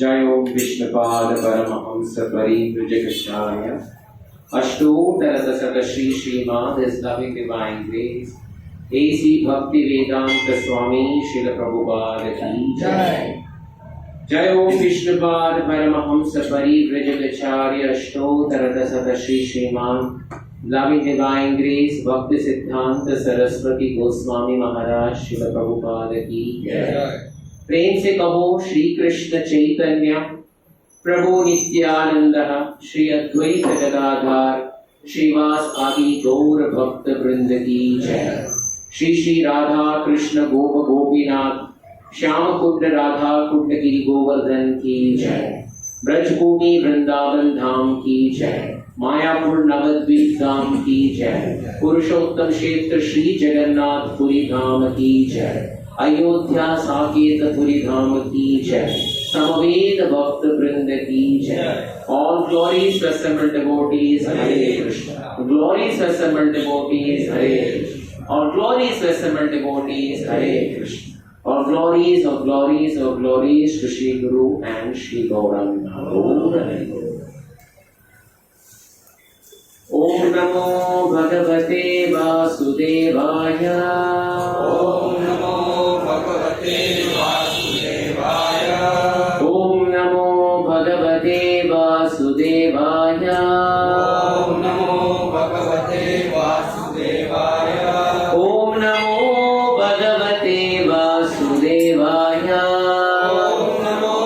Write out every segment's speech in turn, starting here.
जय ओम Vishnupad Paramhans परिव्रजकाचार्य अष्टोत्तर Shri Shrimad His loving divine grace AC भक्ति वेदांत स्वामी श्रील प्रभुपाद की जय। जय ओम Vishnupad Paramhans परिव्रजकाचार्य अष्टोत्तर Shri Shrimad loving divine grace भक्ति सिद्धांत सरस्वती गोस्वामी महाराज श्रील प्रभुपाद की जय। प्रेम से कहो श्री कृष्ण चैतन्य प्रभु नित्यानंद श्री अद्वैत गदाधर श्रीवास आदि गौर भक्त वृंद की जय। श्री श्री राधा कृष्ण गोप गोपीनाथ श्याम कुंड राधा कुंड गिरि गोवर्धन की जय। ब्रजभूमि वृंदावन धाम की जय। मायापुर नवद्वीप धाम की जय। पुरुषोत्तम क्षेत्र श्री जगन्नाथ पुरी धाम की जय। अयोध्या साकेत पुरी धाम की जय। समवेत भक्त वृंद की जय। All glories to assembled devotees, Hare Krishna. Glories to assembled devotees, Hare Krishna. All glories to assembled devotees, Hare Krishna. All glories of glories of glories to Shri Guru and Shri Gauranga. Om Namo Bhagavate Vasudevaya. Om Namo Bhagavate Vasudevaya. Om Namo Bhagavate Vasudevaya. Om Namo Bhagavate Vasudevaya. Om Namo Bhagavate Vasudevaya. Om Namo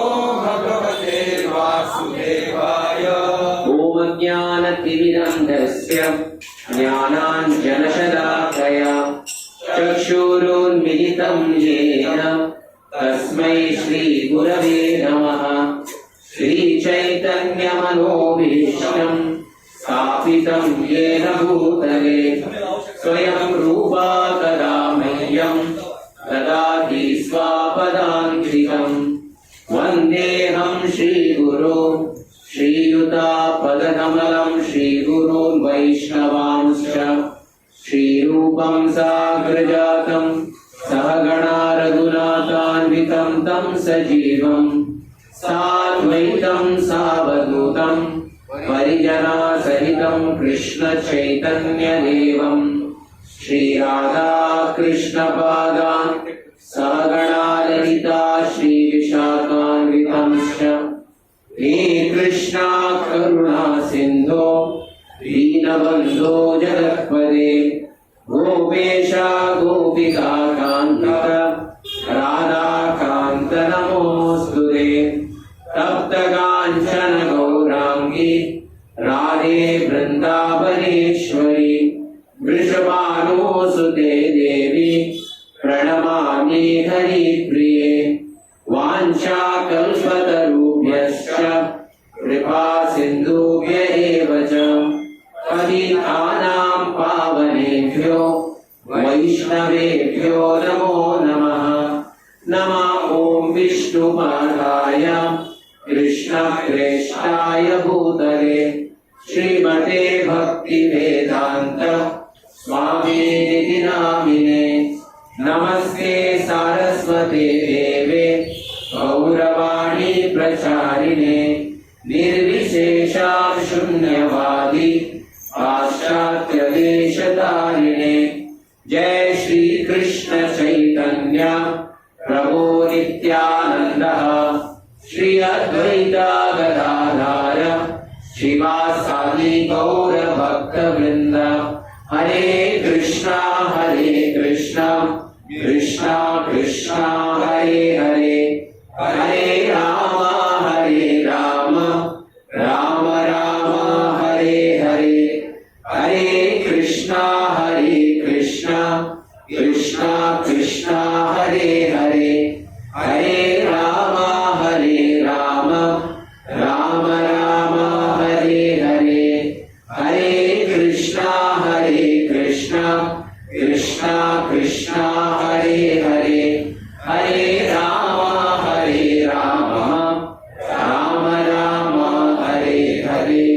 Bhagavate Vasudevaya. Om Jnanatimirandhasya Jnananjanashadakaya चक्षुरुन्मिलितं येन तस्मै श्री गुरवे नमः। श्री चैतन्यमनोभीष्टं स्थापितं येन भूतले स्वयं रूपा कदा मह्यं ददाति स्वापदान्तिकं। वन्देऽहं श्रीगुरो श्रीयुतापदकमलं श्रीगुरोन् वैष्णवांश्च श्रीरूपं साग्रजातं सहगणा रघुनाथान्वितं तं सजीवं साद्वैतं सावधूतं परिजनासहितं कृष्ण चैतन्यदेवं श्रीराधा कृष्णपादान् सहगणा ललिता श्रीविशाखान्वितंश्च हे कृष्णा करुणा सिन्धो दीनबन्धो जगत्पते गोपेशा गोपिका कान्त राधा कान्त नमोऽस्तुते। तप्त कांचन गौरांगी राधे वृंदावनेश्वरी वृषभानुसुते देवी प्रणमामि हरिप्रिये वाञ्छाकल्पतरुभ्यश्च कृपा सिन्धुभ्य एव च पतितानां पावनेभ्यो वैष्णवेभ्यो नमो नमः। नमः ॐ विष्णुपादाय कृष्णप्रेष्ठाय भूतले श्रीमते भक्तिवेदान्त स्वामिनिधि नामिने। नमस्ते सारस्वते देवे गौरवाणी प्रचारिणे निर्विशेषा शून्यवादी पाश्चात्य देशतारिणे। जय श्री कृष्ण चैतन्य प्रभु नित्यानंद श्री अद्वैत गदाधर शिवासादि गौर भक्त वृंद। हरे कृष्णा कृष्णा कृष्णा हरे हरे हरे राम राम राम हरे हरे हरे कृष्णा कृष्णा कृष्णा हरे हरे हरे राम राम राम हरे हरे हरे कृष्णा कृष्णा कृष्णा हरे हरे हरे राम राम राम हरे हरे।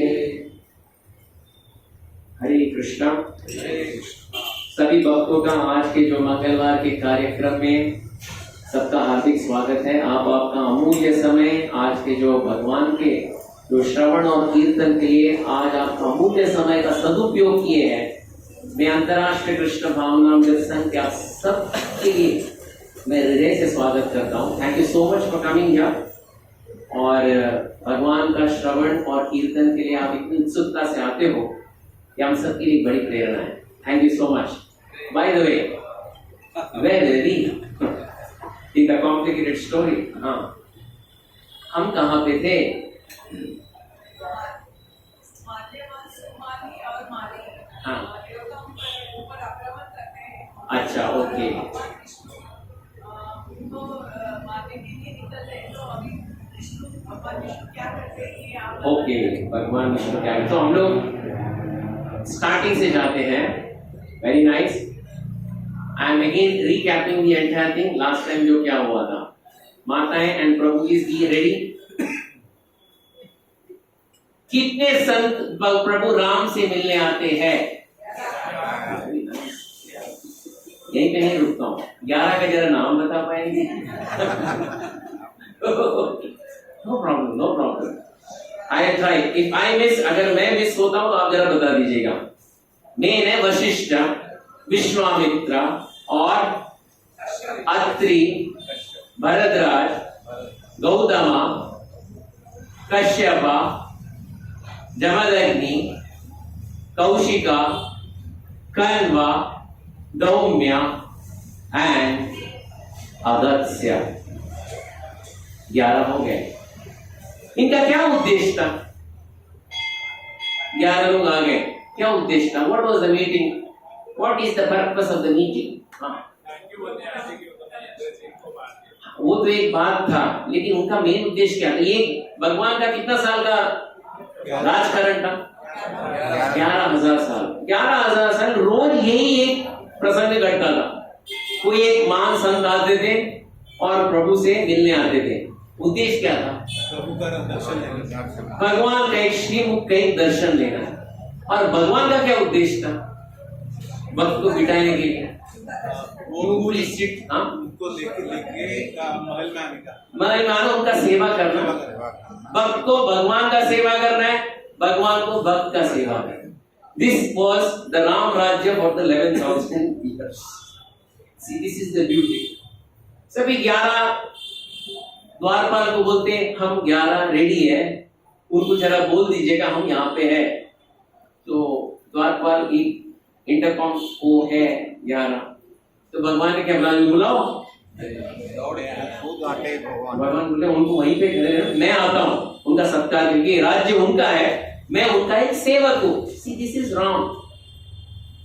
हरे कृष्णा। सभी भक्तों का आज के जो मंगलवार के कार्यक्रम में सबका हार्दिक स्वागत है। आप आपका अमूल्य समय आज के जो भगवान के जो श्रवण और कीर्तन के लिए आज आप अमूल्य समय का सदुपयोग किए हैं। मैं अंतर्राष्ट्रीय कृष्ण भावनामृत संघ के आप सबके लिए मैं हृदय से स्वागत करता हूँ। Thank you so much for coming here. और भगवान का श्रवण और कीर्तन के लिए आप इतनी उत्सुकता से आते हो, ये हम सबके लिए बड़ी प्रेरणा है। Thank you so much. By the way, very in the complicated story, हाँ, हम कहाँ पे थे? हाँ, अच्छा, ओके, ओके, भगवान विष्णु क्या है? तो हम लोग स्टार्टिंग से जाते हैं। Very nice. I am again रिकैपिंग the entire thing. Last time जो क्या हुआ था, माताएं एंड प्रभु इज रेडी। कितने संत प्रभु राम से मिलने आते हैं? यहीं पे नहीं रुकता हूँ। 11 का जरा नाम बता पाएंगे? No problem, no problem. I try. If I miss, अगर मैं मिस होता हूँ तो आप जरा बता दीजिएगा। मेन है वशिष्ठ, विश्वामित्र और अत्रि, भरद्वाज, गौतमा, कश्यपा, जमदग्नि, कौशिका, कण्वा, दौम्य एंड अगस्त्य। 11 हो गए। इनका क्या उद्देश्य था? 11 लोग आ गए, क्या उद्देश्य था? What was the meeting? What is the purpose of the meeting? वो तो एक बात था, लेकिन उनका मेन उद्देश्य क्या था? ये भगवान का कितना साल का राजकारण था? 11,000 साल। 11,000 साल रोज यही एक प्रसंग घटता था। कोई एक महान संत आते थे और प्रभु से मिलने आते थे। उद्देश्य क्या था? प्रभु का दर्शन लेना, भगवान का एक श्रीमुख का एक दर्शन लेना। और भगवान का क्या उद्देश्य था? भक्त को बिठाने के लिए, उनको लेके महल में आना, उनका सेवा करना। भक्त को भगवान का सेवा करना है, भगवान को भक्त का सेवा करना। This was the Ram Rajya for the 11,000 years. See, this is the beauty. सभी 11 द्वारपाल को बोलते हैं, हम 11 रेडी है, उनको जरा बोल दीजिएगा हम यहाँ पे है। तो द्वारपाल एक इंटरकॉम को है 11। तो भगवान ने क्या बुलाओ, भगवान बोले उनको वहीं पे खड़े रहना, मैं आता हूँ उनका सत्कार, क्योंकि राज्य उनका है, मैं उनका एक सेवक हूँ। See this is Ram.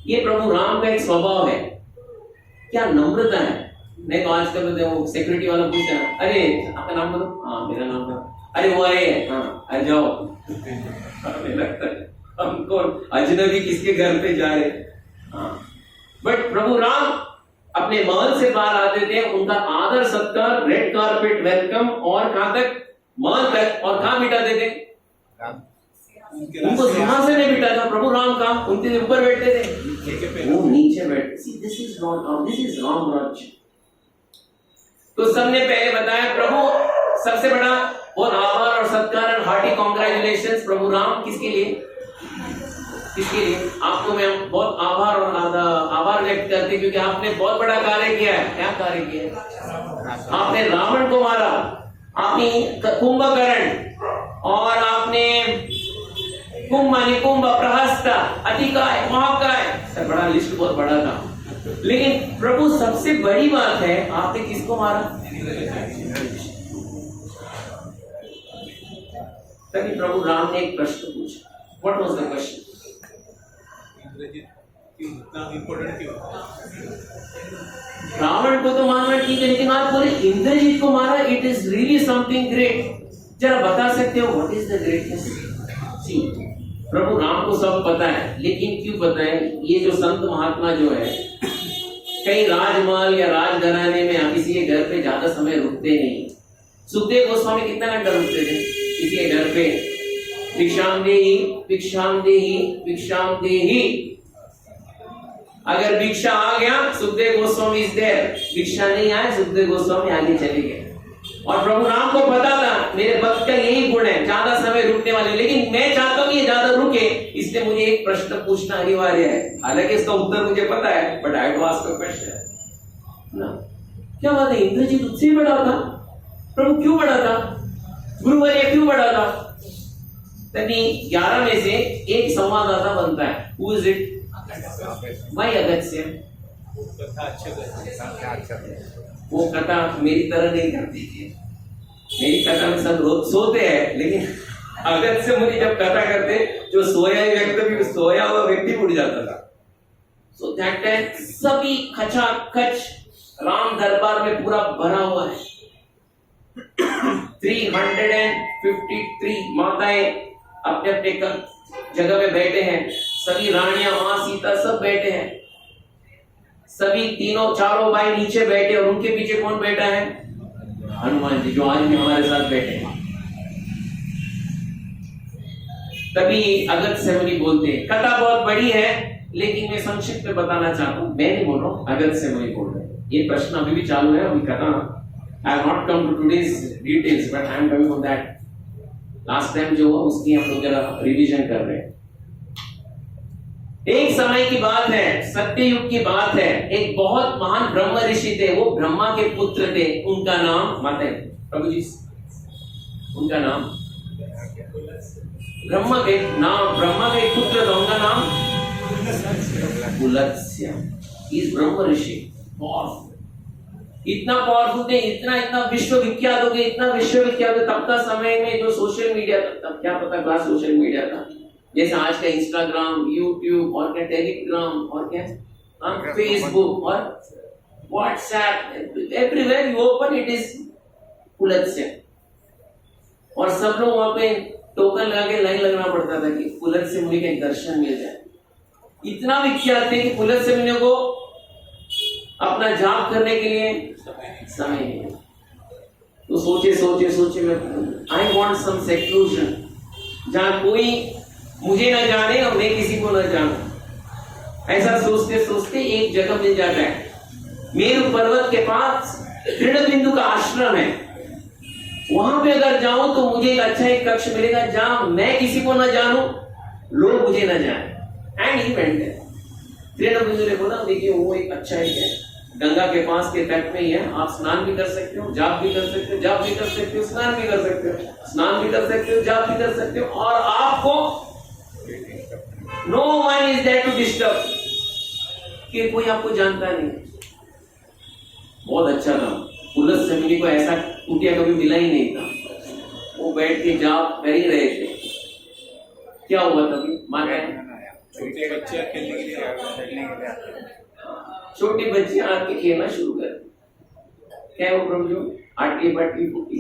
ये प्रभु राम का एक स्वभाव है, क्या नम्रता है। नहीं तो आजकल तो सिक्योरिटी वाला पूछता है, अरे आपका नाम बोलो, हाँ मेरा नाम था, अरे वो अरे हाँ अरे जाओ। हमें लगता है हमको अजनबी किसके घर पे जा रहे। हाँ, बट प्रभु राम अपने महल से बाहर आते थे, उनका आदर सत्कार, रेड कारपेट वेलकम, और कहां तक, महल तक। और कहां बिठाते थे, उनको सिंहासन में बिठा था। प्रभु राम का उनके ऊपर बैठते थे, वो नीचे बैठते। This is not, this is Ram राज्य। तो सबने पहले बताया प्रभु सबसे बड़ा बहुत आभार और सत्कार और हार्टी कॉन्ग्रेचुलेशंस प्रभु राम। किसके लिए, किसके लिए? आपको मैं बहुत आभार और आभार व्यक्त करती, क्योंकि आपने बहुत बड़ा कार्य किया है। क्या कार्य किया है? आपने रावण को मारा, आपने कुंभकर्ण, और आपने कुंभ प्रहस्ता, अतिकाय, महाकाय, सब बड़ा लिस्ट बहुत बड़ा था। लेकिन प्रभु सबसे बड़ी बात है, आपने किसको मारा? तभी प्रभु राम ने एक प्रश्न पूछा। What was the question? Ravan को तो मारना ठीक है, लेकिन आप बोले इंद्रजीत को मारा, it is really something great. जरा बता सकते हो व्हाट इज द ग्रेटनेस? सी, प्रभु राम को सब पता है, लेकिन क्यों पता है? ये जो संत महात्मा जो है, कई राजमहल या राजघराने में आप किसी के घर पे ज्यादा समय रुकते नहीं। सुखदेव गोस्वामी कितना घंटा रुकते थे किसी के घर पे? भिक्षाम देहि, भिक्षाम देहि, भिक्षाम देहि। अगर भिक्षा आ गया, सुखदेव गोस्वामी इज देयर। भिक्षा नहीं आए, सुखदेव गोस्वामी आगे चले गए। और प्रभु राम को पता था मेरे भक्त का यही गुण है, ज्यादा समय रुकने वाले, लेकिन मैं चाहता हूं ये ज्यादा रुके, इसलिए मुझे एक प्रश्न पूछना अनिवार्य है। हालांकि इसका उत्तर मुझे पता है, but I have to ask a question ना। क्या बात है, इंद्रजीत उससे बड़ा था? प्रभु क्यों बड़ा था? गुरुवर्य क्यों बड़ा था? तभी 11 में से एक संवाददाता बनता है। Who is it? भाई अगस्त्य। वो कथा मेरी तरह नहीं करती थी। मेरी कथा में सब रोज सोते हैं, लेकिन अगस्त्य मुझे जब कथा करते, जो सोया व्यक्ति भी, सोया हुआ व्यक्ति उठ जाता था। सो दैट टाइम सभी खचाखच राम दरबार में पूरा भरा हुआ है। 353 माताएं अपने अपने जगह में बैठे हैं, सभी रानियां, मां सीता सब बैठे हैं, सभी तीनों चारों भाई नीचे बैठे, और उनके पीछे कौन बैठा है? हनुमान जी, जो आज भी हमारे साथ बैठे हैं। तभी अगस्त्य मुनि बोलते हैं, कथा बहुत बड़ी है, लेकिन मैं संक्षिप्त में बताना चाहता हूं। मैं नहीं बोल रहा हूं, अगस्त्य मुनि बोल रहे हैं। ये प्रश्न अभी भी चालू है, अभी कथा I have not come to today's details, but I am coming from that. Last time जो हुआ उसकी हम लोग जरा रिवीजन कर रहे हैं। एक समय की बात है, सत्ययुग की बात है। एक बहुत महान ब्रह्म ऋषि थे, वो ब्रह्मा के पुत्र थे। उनका नाम माता प्रभु जी, उनका नाम ब्रह्मा के पुत्र था, उनका नाम पुलत्स्य। इस ब्रह्म ऋषि पावरफुल, इतना पावरफुल थे, इतना विश्वविख्यात हो गए, इतना विश्वविख्यात। तब का समय में जो सोशल मीडिया था, तब क्या पता क्या सोशल मीडिया था, जैसे आज का इंस्टाग्राम, यूट्यूब, और क्या टेलीग्राम, और क्या फेसबुक और WhatsApp, everywhere you open it is Pulastya. और सब लोग वहां पे टोकन लगा के लाइन लगना पड़ता था कि पुलत्स्य मुनि के दर्शन मिल जाए। इतना विख्यात थे कि पुलत्स्य मुनि को अपना जाप करने के लिए समय नहीं। तो सोचे मैं आई वॉन्ट सम सेक्लूजन, जहां कोई मुझे न जाने और मैं किसी को न जानूं। ऐसा सोचते सोचते एक जगह मिल जाता है, मेरु पर्वत के पास तृणबिंदु का आश्रम है। वहां पे अगर जाऊं तो मुझे एक अच्छा एक कक्ष मिलेगा, जहां मैं किसी को न जानूं, लोग मुझे न जाने। And he went there. Trinabindu ने बोला, देखिए वो एक अच्छा एक है, गंगा के पास के तट में ही है, आप स्नान भी कर सकते हो, जाप भी कर सकते हो, जाप भी कर सकते हो, स्नान भी कर सकते हो, स्नान भी कर सकते हो, जाप भी कर सकते हो, और आपको no one is there to disturb, कि कोई आपको जानता नहीं। बहुत अच्छा था। पुलस से मुनि को ऐसा कुटिया कभी मिला ही नहीं था। वो बैठ के जाप कर ही रहे थे। क्या हुआ तभी माना है? छोटे बच्चे खेलने के लिए छोटी बच्चियां आके खेलना शुरू कर दी। क्या है वो प्रभु? आटली पाटली फूटी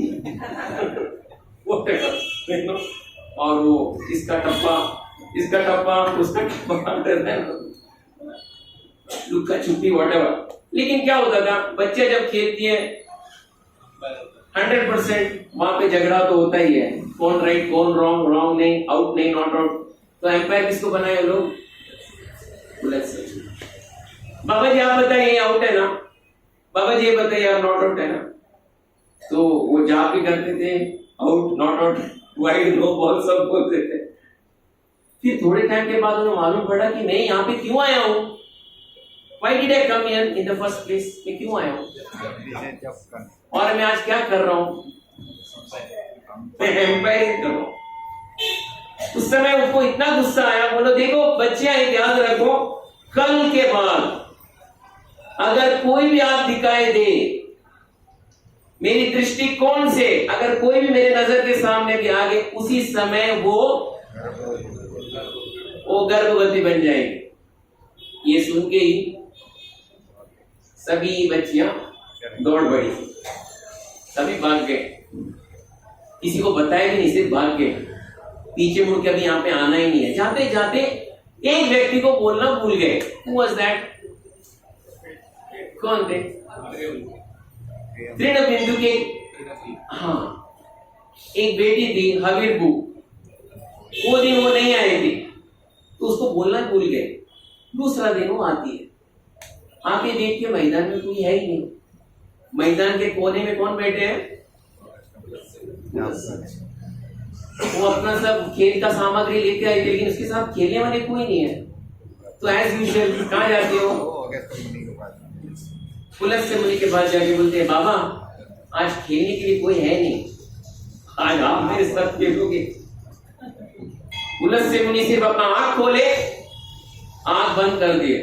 वो और वो इसका टप्पा उसका टप्पा लुक्का छुपी व्हाटएवर। लेकिन क्या होता था, बच्चे जब खेलती है 100% वहां पे झगड़ा तो होता ही है, कौन राइट कौन रॉन्ग, रॉन्ग नहीं, आउट नहीं, नॉट आउट। तो एम्पायर किसको बनाए लोग? पुलिस। बाबा जी आप बताइए आउट है ना, बाबा जी ये बताइए आप नॉट आउट है ना। तो वो जहां भी करते थे out not out wide no ball सब बोलते थे। फिर थोड़े टाइम के बाद उन्हें मालूम पड़ा कि मैं यहाँ पे क्यों आया हूँ, Why did I come here in the first place? मैं क्यों आया हूँ और मैं आज क्या कर रहा हूँ? मैं एम्पायरिंग कर रहा हूँ। उस समय उसको इतना गुस्सा आया, बोलो देखो बच्चियां याद रखो, कल के बाद अगर कोई भी आप दिखाई दे मेरी दृष्टिकोण से, अगर कोई भी मेरे नजर के सामने भी आ गए, उसी समय वो गर्भवती बन जाएगी। ये सुन के ही सभी बच्चियां दौड़ पड़ी, सभी भाग गए, किसी को बताया भी नहीं, सिर्फ भाग गए, पीछे मुड़ के अभी यहाँ पे आना ही नहीं है। जाते जाते एक व्यक्ति को बोलना भूल गए। Who was that? कौन थे? तृणबिंदु के हाँ एक बेटी थी हवीरबू, वो दिन वो नहीं आई थी तो उसको बोलना भूल गए। दूसरा दिन वो आती है, आके देख के मैदान में कोई है ही नहीं। मैदान के कोने में कौन बैठे हैं? वो अपना सब खेल का सामग्री लेके आई, लेकिन उसके साथ खेलने वाले कोई नहीं है। तो एज यूजुअल कहाँ जाते हो? पुलिस से मुनि के पास जाके बोलते हैं बाबा आज खेलने के लिए कोई है नहीं, आज आप मेरे साथ खेलोगे। पुलिस से मुनि सिर्फ अपना आंख खोले, आंख बंद कर दिए।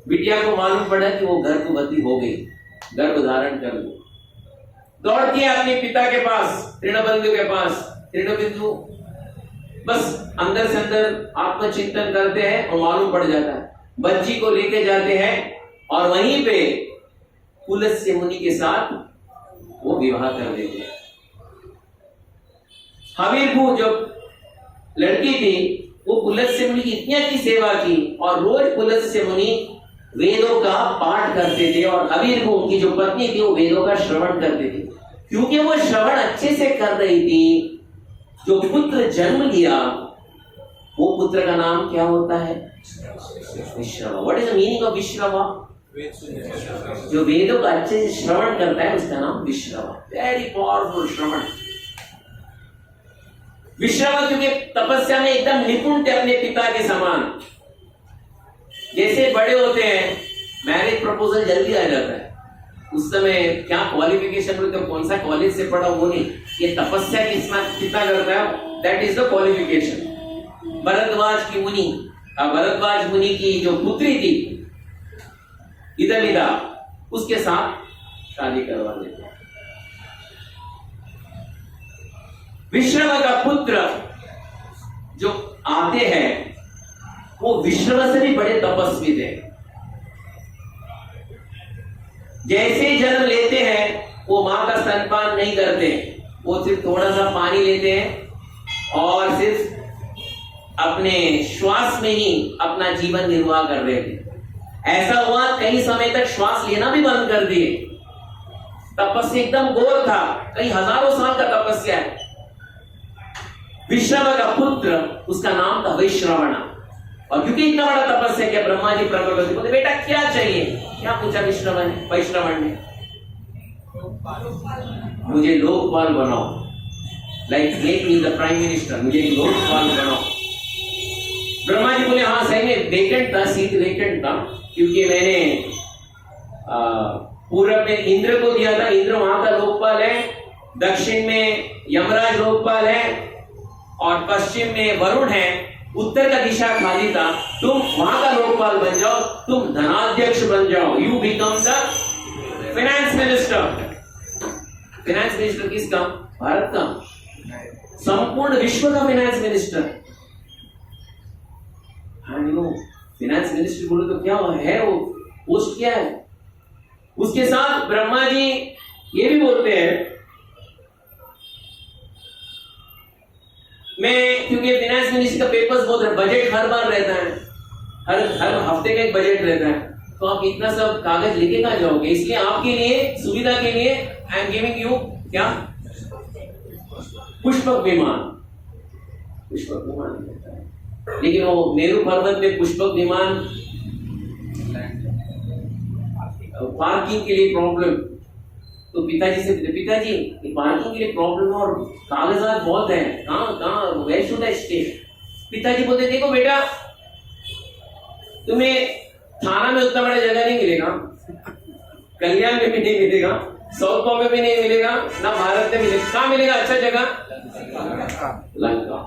बिटिया को मालूम पड़ा कि वो गर्भवती हो गई, गर्भ धारण कर ली। दौड़ती है अपने पिता के पास, तृणबिंदु के पास। तृणबिंदु बस अंदर से अंदर आत्मचिंतन करते हैं और मालूम पड़ जाता है। बच्ची को लेके जाते हैं और वहीं पे पुलिस से मुनि के साथ वो विवाह कर देते हैं। हवीरबू जो लड़की थी वो पुलिस से मुनि की इतनी अच्छी सेवा की और रोज पुलिस से मुनि वेदों का पाठ करते थे और हवीरबू उनकी जो पत्नी थी वो वेदों का श्रवण करते थे। क्योंकि वो श्रवण अच्छे से कर रही थी, जो पुत्र जन्म लिया वो पुत्र का नाम क्या होता है? Vishrava. What is the meaning of Vishrava? जो वेदों का अच्छे से श्रवण करता है उसका नाम विश्रवा। वेरी पावरफुल श्रवण। विश्रवा क्योंकि तपस्या में एकदम निपुण थे, अपने पिता के समान। जैसे बड़े होते हैं मैरिज प्रपोजल जल्दी आ जाता है। उस समय क्या क्वालिफिकेशन बोलते, कौन सा कॉलेज से पढ़ा वो नहीं, ये तपस्या कितना कितना करता है, that is the qualification. Bharadwaj मुनि की जो पुत्री थी इदमिदा, उसके साथ शादी करवा देते हैं। विश्रवा का पुत्र जो आते हैं वो विश्रवा से भी बड़े तपस्वी थे। जैसे जन्म लेते हैं वो मां का स्तनपान नहीं करते, वो सिर्फ थोड़ा सा पानी लेते हैं और सिर्फ अपने श्वास में ही अपना जीवन निर्वाह कर रहे थे। ऐसा हुआ कई समय तक श्वास लेना भी बंद कर दिए। तपस्या एकदम घोर था, कई हजारों साल का तपस्या है। विश्रवा का पुत्र, उसका नाम था वैश्रवण। और क्योंकि इतना बड़ा तपस्या किया, ब्रह्मा जी प्रकट बोले बेटा क्या चाहिए? क्या पूछा वैश्रवण ने? मुझे लोकपाल बनाओ, like make me the prime minister, मुझे लोकपाल बनाओ। ब्रह्मा जी बोले हाँ सही में वेकेंट था, सीट वेकेंट था, क्योंकि मैंने पूरब में इंद्र को दिया था, इंद्र वहां का लोकपाल है, दक्षिण में यमराज लोकपाल है और पश्चिम में वरुण है, उत्तर का दिशा खाली था, तुम वहां का लोकपाल बन जाओ, तुम धनाध्यक्ष बन जाओ, you become the finance minister. Finance minister किसका? भारत का, संपूर्ण विश्व का फाइनेंस मिनिस्टर। हाँ फाइनेंस मिनिस्टर बोलो तो क्या है, वो पोस्ट क्या है? उसके साथ ब्रह्मा जी ये भी बोलते हैं, मैं क्योंकि फाइनेंस मिनिस्टर का पेपर्स बहुत है, बजट हर बार रहता है, हर हफ्ते का एक बजट रहता है, तो आप इतना सब कागज लेके कहां जाओगे? इसलिए आपके लिए सुविधा के लिए आई एम गिविंग यू क्या, पुष्पक विमान। पुष्पक विमान रहता है, लेकिन वो मेरू पर्वत में पुष्पक विमान पार्किंग के लिए प्रॉब्लम, तो पिताजी से पूछे, पिताजी ये पार्किंग के लिए प्रॉब्लम और कागजात बहुत है, कहाँ वेयर शुड आई स्टे? पिताजी बोलते देखो बेटा, तुम्हें थाना में उतना बड़ा जगह नहीं मिलेगा, कल्याण में भी नहीं मिलेगा, साउथ बॉम्बे में भी नहीं मिलेगा, ना भारत में मिलेगा। कहाँ मिलेगा अच्छा जगह? लंका।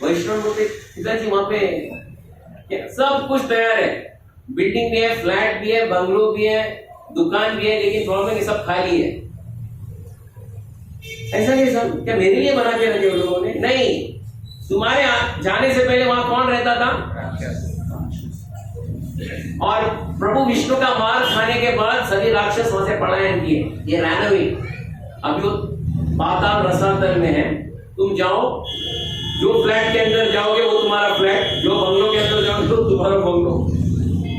वैष्णव बोलते पिताजी वहां पे सब कुछ तैयार है, बिल्डिंग भी है, फ्लैट भी है, बंगलो भी है, दुकान भी है, लेकिन प्रॉब्लम ये सब खाली है। ऐसा नहीं सब क्या मेरे लिए बना के रखे लोगों ने? नहीं, तुम्हारे जाने से पहले वहां कौन रहता था? और प्रभु विष्णु का मार खाने के बाद सभी राक्षस वहां से पलायन किए, ये रैन अवे। अभी वो पाताल रसातल में है, तुम जाओ, जो फ्लैट के अंदर जाओगे वो तुम्हारा फ्लैट, जो बंगलो के अंदर जाओगे तो तुम्हारा बंगलो,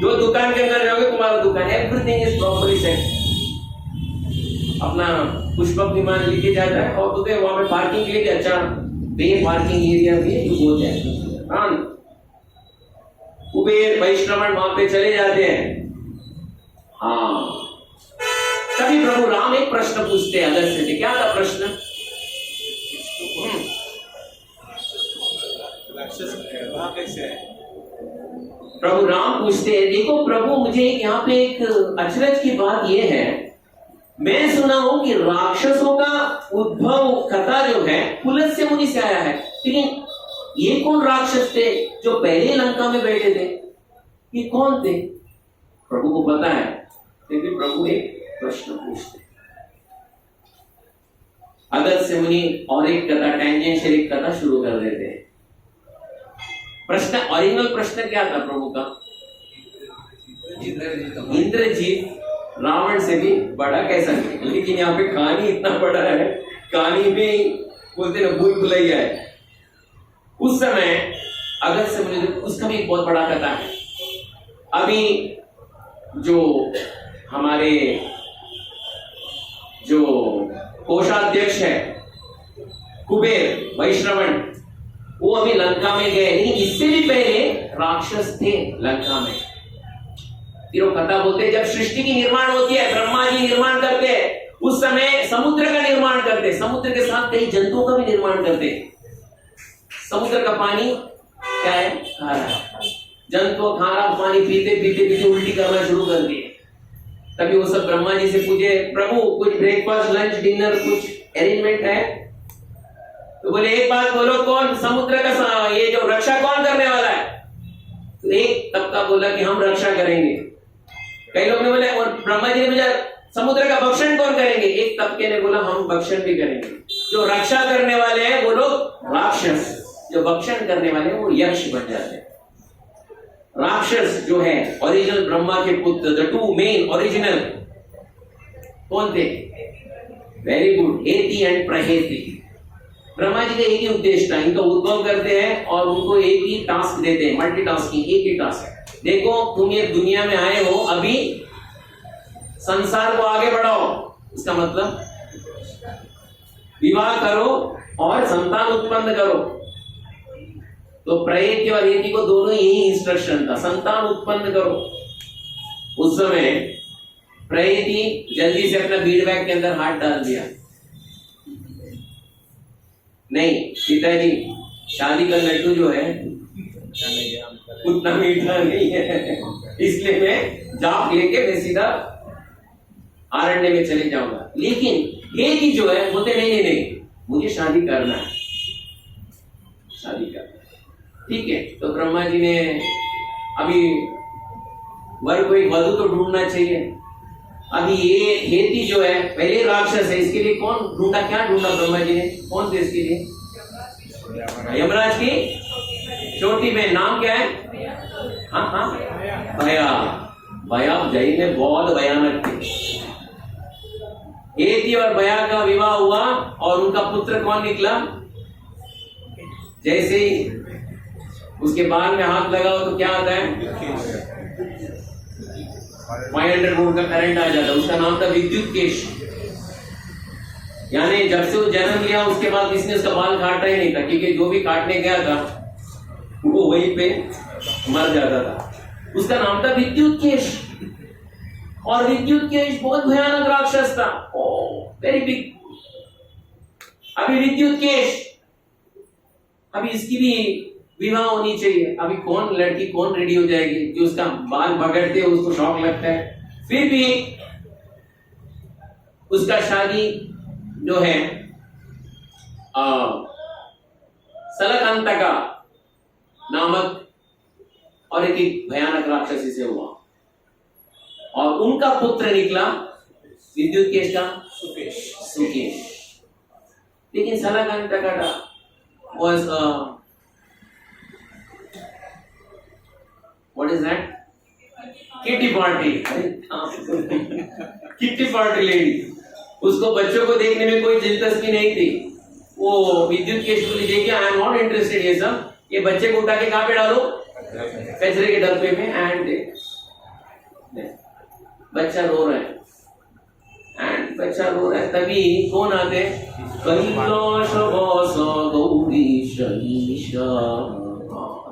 जो दुकान के अंदर जाओगे तुम्हारा दुकान, एवरीथिंग इज प्रॉपर्ली सेट। अपना पुष्पक विमान लेके जाता है और तुम्हें वहां पे पार्किंग के लिए अच्छा पे पार्किंग एरिया भी जो बोलते हैं, कुबेर वैष्णव वहां पे चले जाते हैं। हाँ, तभी प्रभु राम एक प्रश्न पूछते हैं अगस्त्य से। क्या था प्रश्न? वहां कैसे है? प्रभु राम पूछते हैं, देखो प्रभु मुझे यहाँ पे एक अचरज की बात यह है, मैं सुना हूं कि राक्षसों का उद्भव कथा जो है पुलस्त्य मुनि से आया है, लेकिन ये कौन राक्षस थे जो पहले लंका में बैठे थे? ये कौन थे? प्रभु को पता है, लेकिन प्रभु एक प्रश्न पूछते। अगस्त्य मुनि और एक कथा, टेंजेंशियल एक कथा शुरू कर देते हैं। प्रश्न, ओरिजिनल प्रश्न क्या था प्रभु का? इंद्रजीत रावण से भी बड़ा कैसा है? लेकिन यहाँ पे कहानी इतना बड़ा है, कहानी भी बोलते ना भूल भुलैया है। उस समय अगस्त्य मुनि, उसका भी एक बहुत बड़ा कथा है। अभी जो हमारे जो कोषाध्यक्ष है कुबेर वैश्रवण, वो अभी लंका में गए, लेकिन इससे भी पहले राक्षस थे लंका में। फिर वो कथा बोलते, जब सृष्टि की निर्माण होती है, ब्रह्मा जी निर्माण करते हैं, उस समय समुद्र का निर्माण करते, समुद्र के साथ कई जंतुओं का भी निर्माण करते। समुद्र का पानी क्या है? खारा है। जंतु खारा पानी पीते पीते पीते उल्टी करना शुरू कर दिए। तभी वो सब ब्रह्मा जी से पूछे, प्रभु कुछ ब्रेकफास्ट लंच डिनर कुछ अरेंजमेंट है? तो बोले एक बात बोलो, कौन समुद्र का ये जो रक्षा कौन करने वाला है? तो एक तबका बोला कि हम रक्षा करेंगे। कई लोग ने बोले, और ब्रह्मा जी ने पूछा समुद्र का भक्षण कौन करेंगे? एक तबके ने बोला हम भक्षण भी करेंगे। जो रक्षा करने वाले हैं वो लोग राक्षस, जो भक्षण करने वाले हैं वो यक्ष बन जाते हैं। राक्षस जो है ओरिजिनल ब्रह्मा के पुत्र, द टू मेन ओरिजिनल कौन थे? वेरी गुड, हेति एंड प्रहेति। ब्रह्मा जी का एक ही उद्देश्य था, इनका उद्भव करते हैं और उनको एक ही टास्क देते हैं, मल्टीटास्किंग, एक ही टास्क। देखो तुम ये दुनिया में आए हो, अभी संसार को आगे बढ़ाओ, इसका मतलब विवाह करो और संतान उत्पन्न करो। तो प्रहेति और हेति को दोनों यही इंस्ट्रक्शन था, संतान उत्पन्न करो। उस समय प्रहेति जल्दी से अपना बीड़ बैग के अंदर हाथ डाल दिया, नहीं पिताजी शादी का लड्डू जो है उतना मीठा नहीं है, इसलिए मैं जाप लेके मैं सीधा आरण्य में चले जाऊंगा। लेकिन हेति जो है बोलते नहीं, मुझे शादी करना है, शादी करना है। ठीक है, तो ब्रह्मा जी ने अभी वर को एक वधू तो ढूंढना चाहिए, अभी ये खेती जो है पहले राक्षस है, इसके लिए कौन ढूंढा, क्या ढूंढा ब्रह्मा जी ने, कौन थे इसके लिए? यमराज की छोटी बहन, नाम क्या है? हाँ भया। भया जय में बहुत भयानक थी। हेती और भया का विवाह हुआ और उनका पुत्र कौन निकला? जैसे ही उसके बाल में हाथ लगाओ तो क्या आता है? 500 वोल्ट का करंट आ जाता है। उसका नाम था विद्युत केश। यानी जब से वो जन्म लिया उसके बाद किसने उसका बाल काटा ही नहीं था, क्योंकि जो भी काटने गया था वो वहीं पे मर जाता था। उसका नाम था विद्युत केश। और विद्युत केश बहुत भयानक राक्षस था, वेरी बिग। अभी विद्युत केश, अभी इसकी भी विवाह होनी चाहिए। अभी कौन लड़की कौन रेडी हो जाएगी? जो उसका बाल बगड़ते उसको शौक लगता है। फिर भी उसका शादी जो है सलकंतका नामक और एक भयानक राक्षसी से हुआ और उनका पुत्र निकला विद्युत केश का सुकेश। लेकिन सलकंतका was what is that? Kitty party. Kitty party lady. उसको बच्चों को देखने में कोई दिलचस्पी नहीं थी। वो विद्युत केश को देखिए, आई एम नॉट इंटरेस्टेड ये सब, ये बच्चे को उठा के कहाँ पे डालो? कचरे के डब्बे में। एंड बच्चा रो रहा है, बच्चा रो रहा है, तभी कौन आते? कैलाश वास Gourish Isha.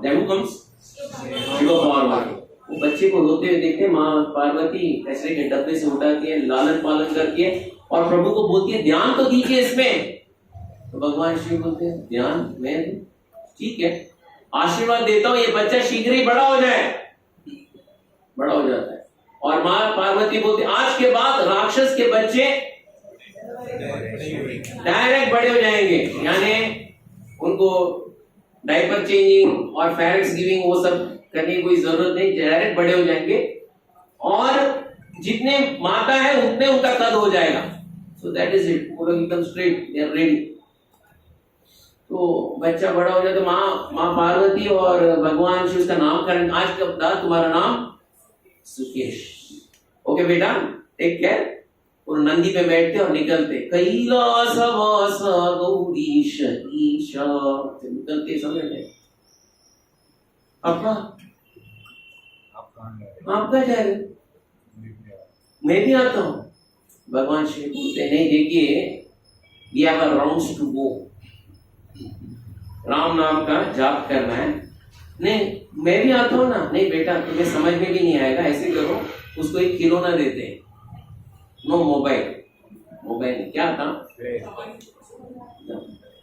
Then who comes? Shiv Parvati. वो बच्चे को रोते हुए देखते, माँ पार्वती कचरे के डब्बे से उठाती है, लालन पालन करती है और प्रभु को बोलती है ध्यान तो दीजिए इसमें। तो भगवान शिव बोलते हैं ध्यान मैं ठीक है, आशीर्वाद देता हूँ, ये बच्चा शीघ्र ही बड़ा हो जाए। बड़ा हो जाता है और माँ पार्वती बोलती आज के बाद राक्षस के बच्चे डायरेक्ट बड़े हो जाएंगे, यानी उनको डायपर चेंजिंग और फैरेक्स गिविंग वो सब करने की कोई जरूरत नहीं, डायरेक्ट बड़े हो जाएंगे और जितने माता है उतने उनका कद हो जाएगा। सो दैट इज इट, वो लोग एकदम स्ट्रेट, दे आर रेडी। तो बच्चा बड़ा हो जाए तो माँ पार्वती और भगवान शिव का नामकरण, आज के बाद तुम्हारा नाम सुकेश। ओके बेटा, टेक केयर। और नंदी पे बैठते और निकलते, कैलास वास गौरीश ईशा, निकलते समझ में। अपा आप कहाँ जा रहे? मैं भी आता हूँ। भगवान शिव बोलते नहीं, देखिए we have a rounds to go, Ram नाम का जाप करना है। नहीं मैं भी आता हूँ ना। नहीं बेटा तुम्हें समझ में भी नहीं आएगा, ऐसे करो, उसको एक खिलौना देते हैं, नो मोबाइल। मोबाइल क्या था?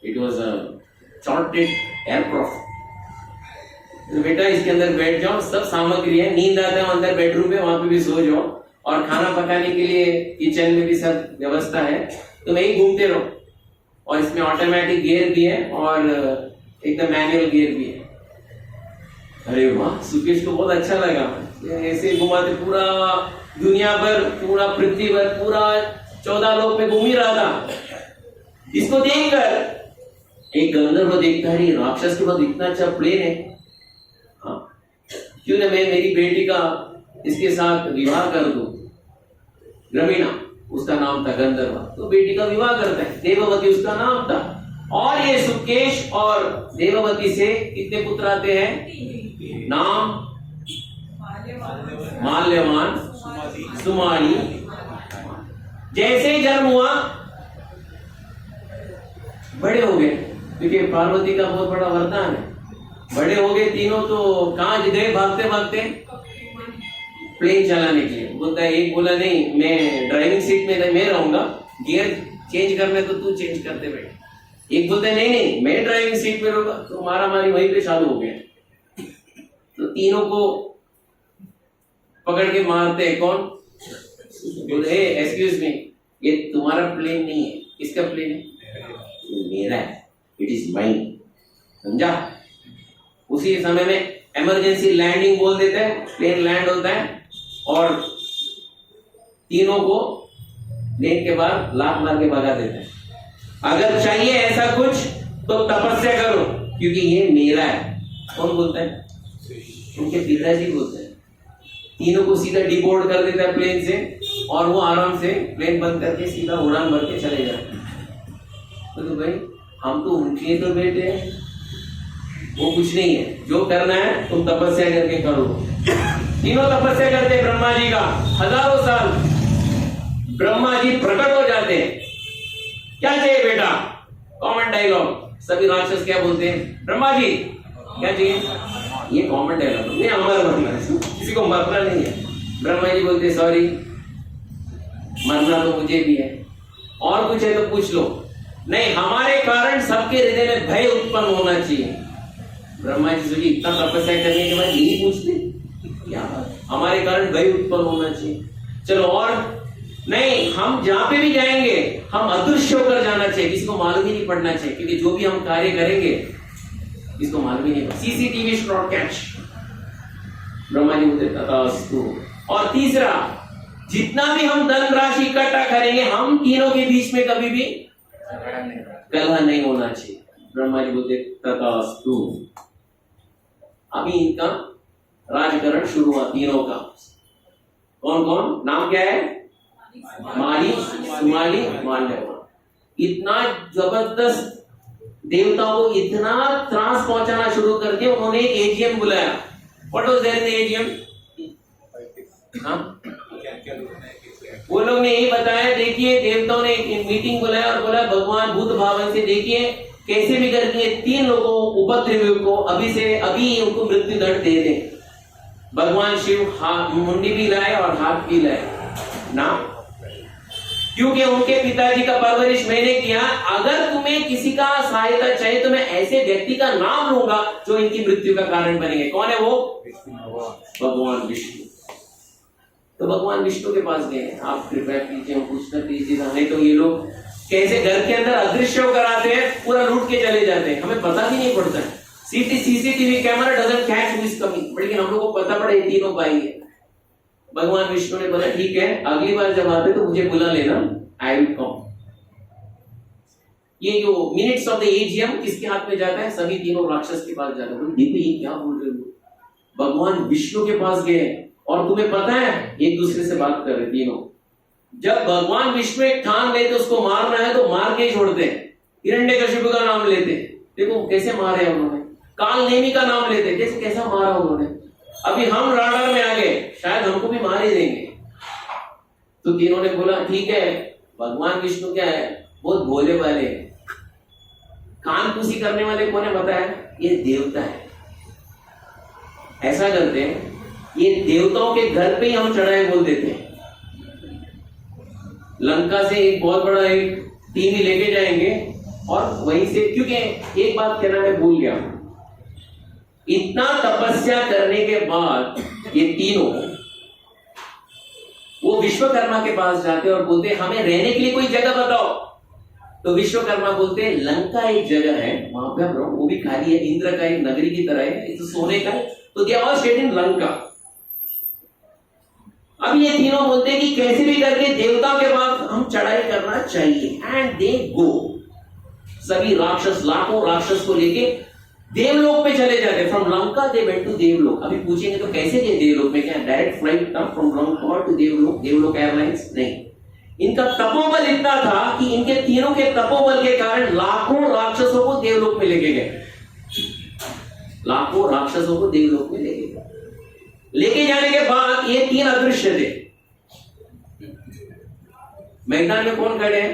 It was shorted aircraft. तो बेटा इसके अंदर बैठ जाओ, सब सामग्री है, नींद आता है अंदर बेडरूम में, वहां पे भी सो जाओ और खाना पकाने के लिए किचन में भी सब व्यवस्था है, तो मैं ही घूमते रहो। और इसमें ऑटोमेटिक गियर भी है और एकदम मैनुअल गियर भी है। अरे वाह, सुकेश को बहुत अच्छा लगा, ऐसे घुमाते पूरा दुनिया पर, पूरा पृथ्वी पर, पूरा 14 लोक में घूम ही रहा था। इसको देखकर एक गंधर्व देखता है राक्षस के बाद इतना अच्छा प्लेन है, हाँ क्यों ना मैं मेरी बेटी का इसके साथ विवाह कर दूं। ग्रमीणा उसका नाम था, गंधर्व, तो बेटी का विवाह करता है। देववती उसका नाम था। और ये सुकेश और देववती से कितने पुत्र आते हैं? नाम माल्यवान, सुमाली। जैसे ही जन्म हुआ बड़े हो गए, क्योंकि पार्वती का बहुत बड़ा वरदान है। बड़े हो गए तीनों, तो कहां गए भागते भागते? प्लेन चलाने के लिए। बोलता है, एक बोला नहीं मैं ड्राइविंग सीट में मैं रहूंगा, गियर चेंज करने तो तू चेंज करते बैठ। एक बोलता है नहीं मैं ड्राइविंग सीट में रहूंगा, तो मारा मारी वहीं पे चालू हो गया। तो तीनों को पकड़ के मारते हैं। कौन? बोले एक्सक्यूज मी, ये तुम्हारा प्लेन नहीं है, किसका प्लेन है? मेरा है, इट इज माइन। समझा? उसी समय में इमरजेंसी लैंडिंग बोल देते हैं, प्लेन लैंड होता है और तीनों को लेने के बाद लात मार के भगा देते हैं। अगर चाहिए ऐसा कुछ तो तपस्या करो, क्योंकि ये मेरा है। कौन बोलता है? उनके पिताजी बोलते हैं। तीनों को सीधा डिपोर्ट कर देता है प्लेन से, और वो आराम से प्लेन बंद करके सीधा उड़ान भर के चले जाते हैं। तो भाई हम तो उनके तो बेटे हैं, वो कुछ नहीं है। जो करना है तुम तपस्या करके करो। तीनों तपस्या करते हैं ब्रह्मा जी का, हजारों साल। ब्रह्मा जी प्रकट हो जाते हैं। क्या चाहिए बेटा? Common dialogue. सभी राक्षस क्या बोलते हैं? ब्रह्मा जी क्या चाहिए? ये कॉमन डायलॉग नहीं, हमारा मतलब किसी को मरना नहीं है। ब्रह्मा जी बोलते सॉरी, मरना तो मुझे भी है, और कुछ है तो पूछ लो। नहीं, हमारे कारण सबके हृदय में भय उत्पन्न होना चाहिए। ब्रह्मा जी सोचिए, इतना तपस्या करने के बाद यही पूछते क्या? हमारे कारण भय उत्पन्न होना चाहिए। चलो, और नहीं, हम जहां पे भी जाएंगे हम अदृश्य होकर जाना चाहिए, किसी को मालूम ही नहीं पड़ना चाहिए, क्योंकि जो भी हम कार्य करेंगे इसको मालूम ही नहीं। CCTV should not catch. Brahma ji बोलते तथास्तु। और तीसरा, जितना भी हम धन राशि इकट्ठा करेंगे, हम तीनों के बीच में कभी भी कलह नहीं होना चाहिए। ब्रह्मा जी बोलते तथास्तु। अभी इनका राजकरण शुरू हुआ तीनों का। कौन कौन? नाम क्या है? माली, सुमाली, मांडव। इतना जबरदस्त देवताओं को इतना त्रास पहुंचाना शुरू कर दिया। उन्होंने एक एजीएम बुलाया। What was there in the AGM? वो लोग ने यही बताया, देखिए देवताओं ने एक मीटिंग बुलाया और बोला भगवान बुद्ध भावन से देखिए कैसे भी करके 3 लोगों उपद्रवियों को अभी से अभी उनको मृत्यु दंड दे दें। भगवान शिव मुंडी भी लाए और हाथ भी लाए ना, क्योंकि उनके पिताजी का परवरिश मैंने किया। अगर तुम्हें किसी का सहायता चाहिए तो मैं ऐसे व्यक्ति का नाम लूंगा जो इनकी मृत्यु का कारण बनेंगे। कौन है वो? भगवान विष्णु। तो भगवान विष्णु के पास गए, आप कृपया कीजिए, पूछना कीजिए, नहीं तो ये लोग कैसे घर के अंदर अदृश्य होकर आते हैं, पूरा लूट के चले जाते हैं, हमें पता भी नहीं पड़ता है। CCTV camera doesn't catch this coming, लेकिन हम लोग को पता पड़ा ये तीनों भाई है। भगवान विष्णु ने बोला ठीक है, अगली बार जब आते तो मुझे बुला लेना, आई विल कम। ये जो मिनट्स ऑफ द एजीएम किसके हाथ में जाता है? सभी तीनों राक्षस के पास जाता है। देखो ये क्या बोल रहे हो? भगवान विष्णु के पास गए और तुम्हें पता है एक दूसरे से बात कर रहे तीनों। जब भगवान विष्णु एक ठान लेते उसको मारना है तो मार के ही छोड़ते हैं। हिरण्यकशिपु का नाम लेते, देखो कैसे मारे उन्होंने। काल नेमी का नाम लेते, कैसे कैसा मारा उन्होंने। अभी हम राडार में आ गए, शायद हमको भी मार ही देंगे। तो तीनों ने बोला ठीक है, भगवान विष्णु क्या है, बहुत भोले वाले, कानपूसी करने वाले कौन है बताया? ये देवता है। ऐसा करते हैं, ये देवताओं के घर पे ही हम चढ़ाई बोल देते हैं। लंका से एक बहुत बड़ा एक टीवी लेके जाएंगे और वहीं से, क्योंकि एक बात कहना मैं भूल गया, इतना तपस्या करने के बाद ये तीनों वो विश्वकर्मा के पास जाते और बोलते हमें रहने के लिए कोई जगह बताओ। तो विश्वकर्मा बोलते लंका एक जगह है, वहां पे हम वो भी खाली है, इंद्र का एक नगरी की तरह है, इस सोने का है। तो they all stayed in Lanka. अब ये तीनों बोलते हैं कि कैसे भी करके देवता के पास हम चढ़ाई करना चाहिए। एंड दे गो, सभी राक्षस, लाखों राक्षस को लेके देवलोक पे चले जाते। From Lanka they went to Devlok. अभी पूछेंगे तो कैसे गए देवलोक में? क्या डायरेक्ट फ्लाइट था from Lanka to Devlok? Devlok airlines नहीं। इनका तपोबल इतना था कि इनके तीनों के तपोबल के कारण लाखों राक्षसों को देवलोक में लेके गए। लाखों राक्षसों को देवलोक में लेके गए। लेके जाने के बाद ये 3 अदृश्य थे। मैदान में कौन खड़े हैं?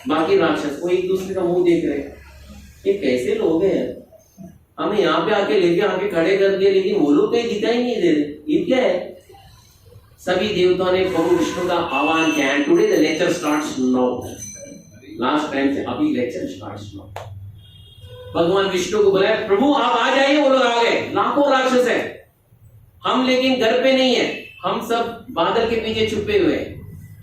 बाकी राक्षस। वो एक दूसरे का मुंह देख रहे हैं, ये कैसे लोग हैं, हमें यहाँ पे आके लेके आके खड़े कर दिए, लेकिन वो लोग कहीं दिखाई नहीं दे रहे, ये क्या है? सभी देवताओं ने प्रभु विष्णु का आह्वान किया। And today the lecture starts now. Last time से अभी लेक्चर स्टार्ट्स नाउ। भगवान विष्णु को बोला प्रभु आप आ जाइए। वो लोग आ गए, लाखों राक्षस है, हम लेकिन घर पे नहीं है, हम सब बादल के पीछे छुपे हुए हैं,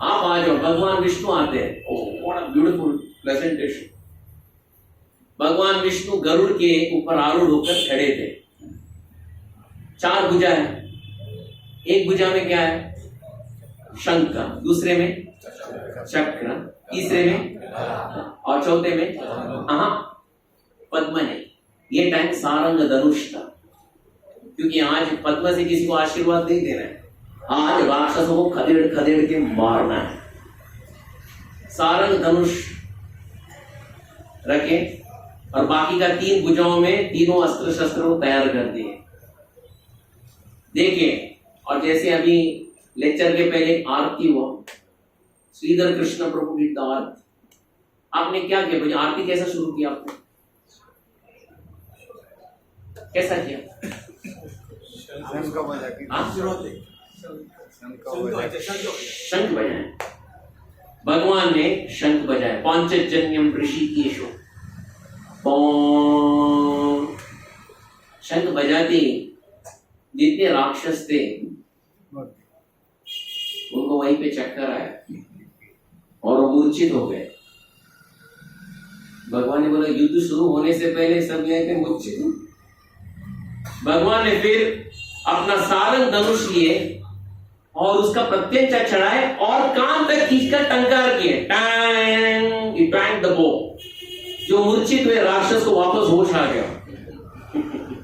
आप आ जाओ। भगवान विष्णु आते हैं। Oh what a beautiful presentation. भगवान विष्णु गरुड़ के ऊपर आरूढ़ होकर खड़े थे। 4 भुजा है, एक भुजा में क्या है? शंख, दूसरे में चक्र, तीसरे में और चौथे में पद्म नहीं। ये टाइम सारंग धनुष था, क्योंकि आज पद्म से किसी को आशीर्वाद नहीं देना है, आज राक्षसों को खदेड़ खदेड़ के मारना है। सारंग धनुष रखे और बाकी का 3 भुजाओं में तीनों अस्त्र शस्त्रों को तैयार कर दिए। देखिए, और जैसे अभी लेक्चर के पहले आरती हुआ, श्रीधर कृष्ण प्रभु की आरती, आपने क्या किया? मुझे आरती कैसा शुरू किया? आपने कैसा किया? शंख बजाए, भगवान ने शंख बजाए। पांचजन्यम ऋषिकेशो, शंख बजाते जितने राक्षस थे उनको वहीं पे चक्कर आया और वो मूर्छित हो गए। भगवान ने बोला युद्ध शुरू होने से पहले सब यहीं पे मूर्छित हो। भगवान ने फिर अपना सारंग धनुष लिए और उसका प्रत्यंचा चढ़ाए और कान तक खींचकर टंकार किए। टैंग, ही टैंग द बो। जो मूर्छित हुए राक्षस को वापस होश आ गया।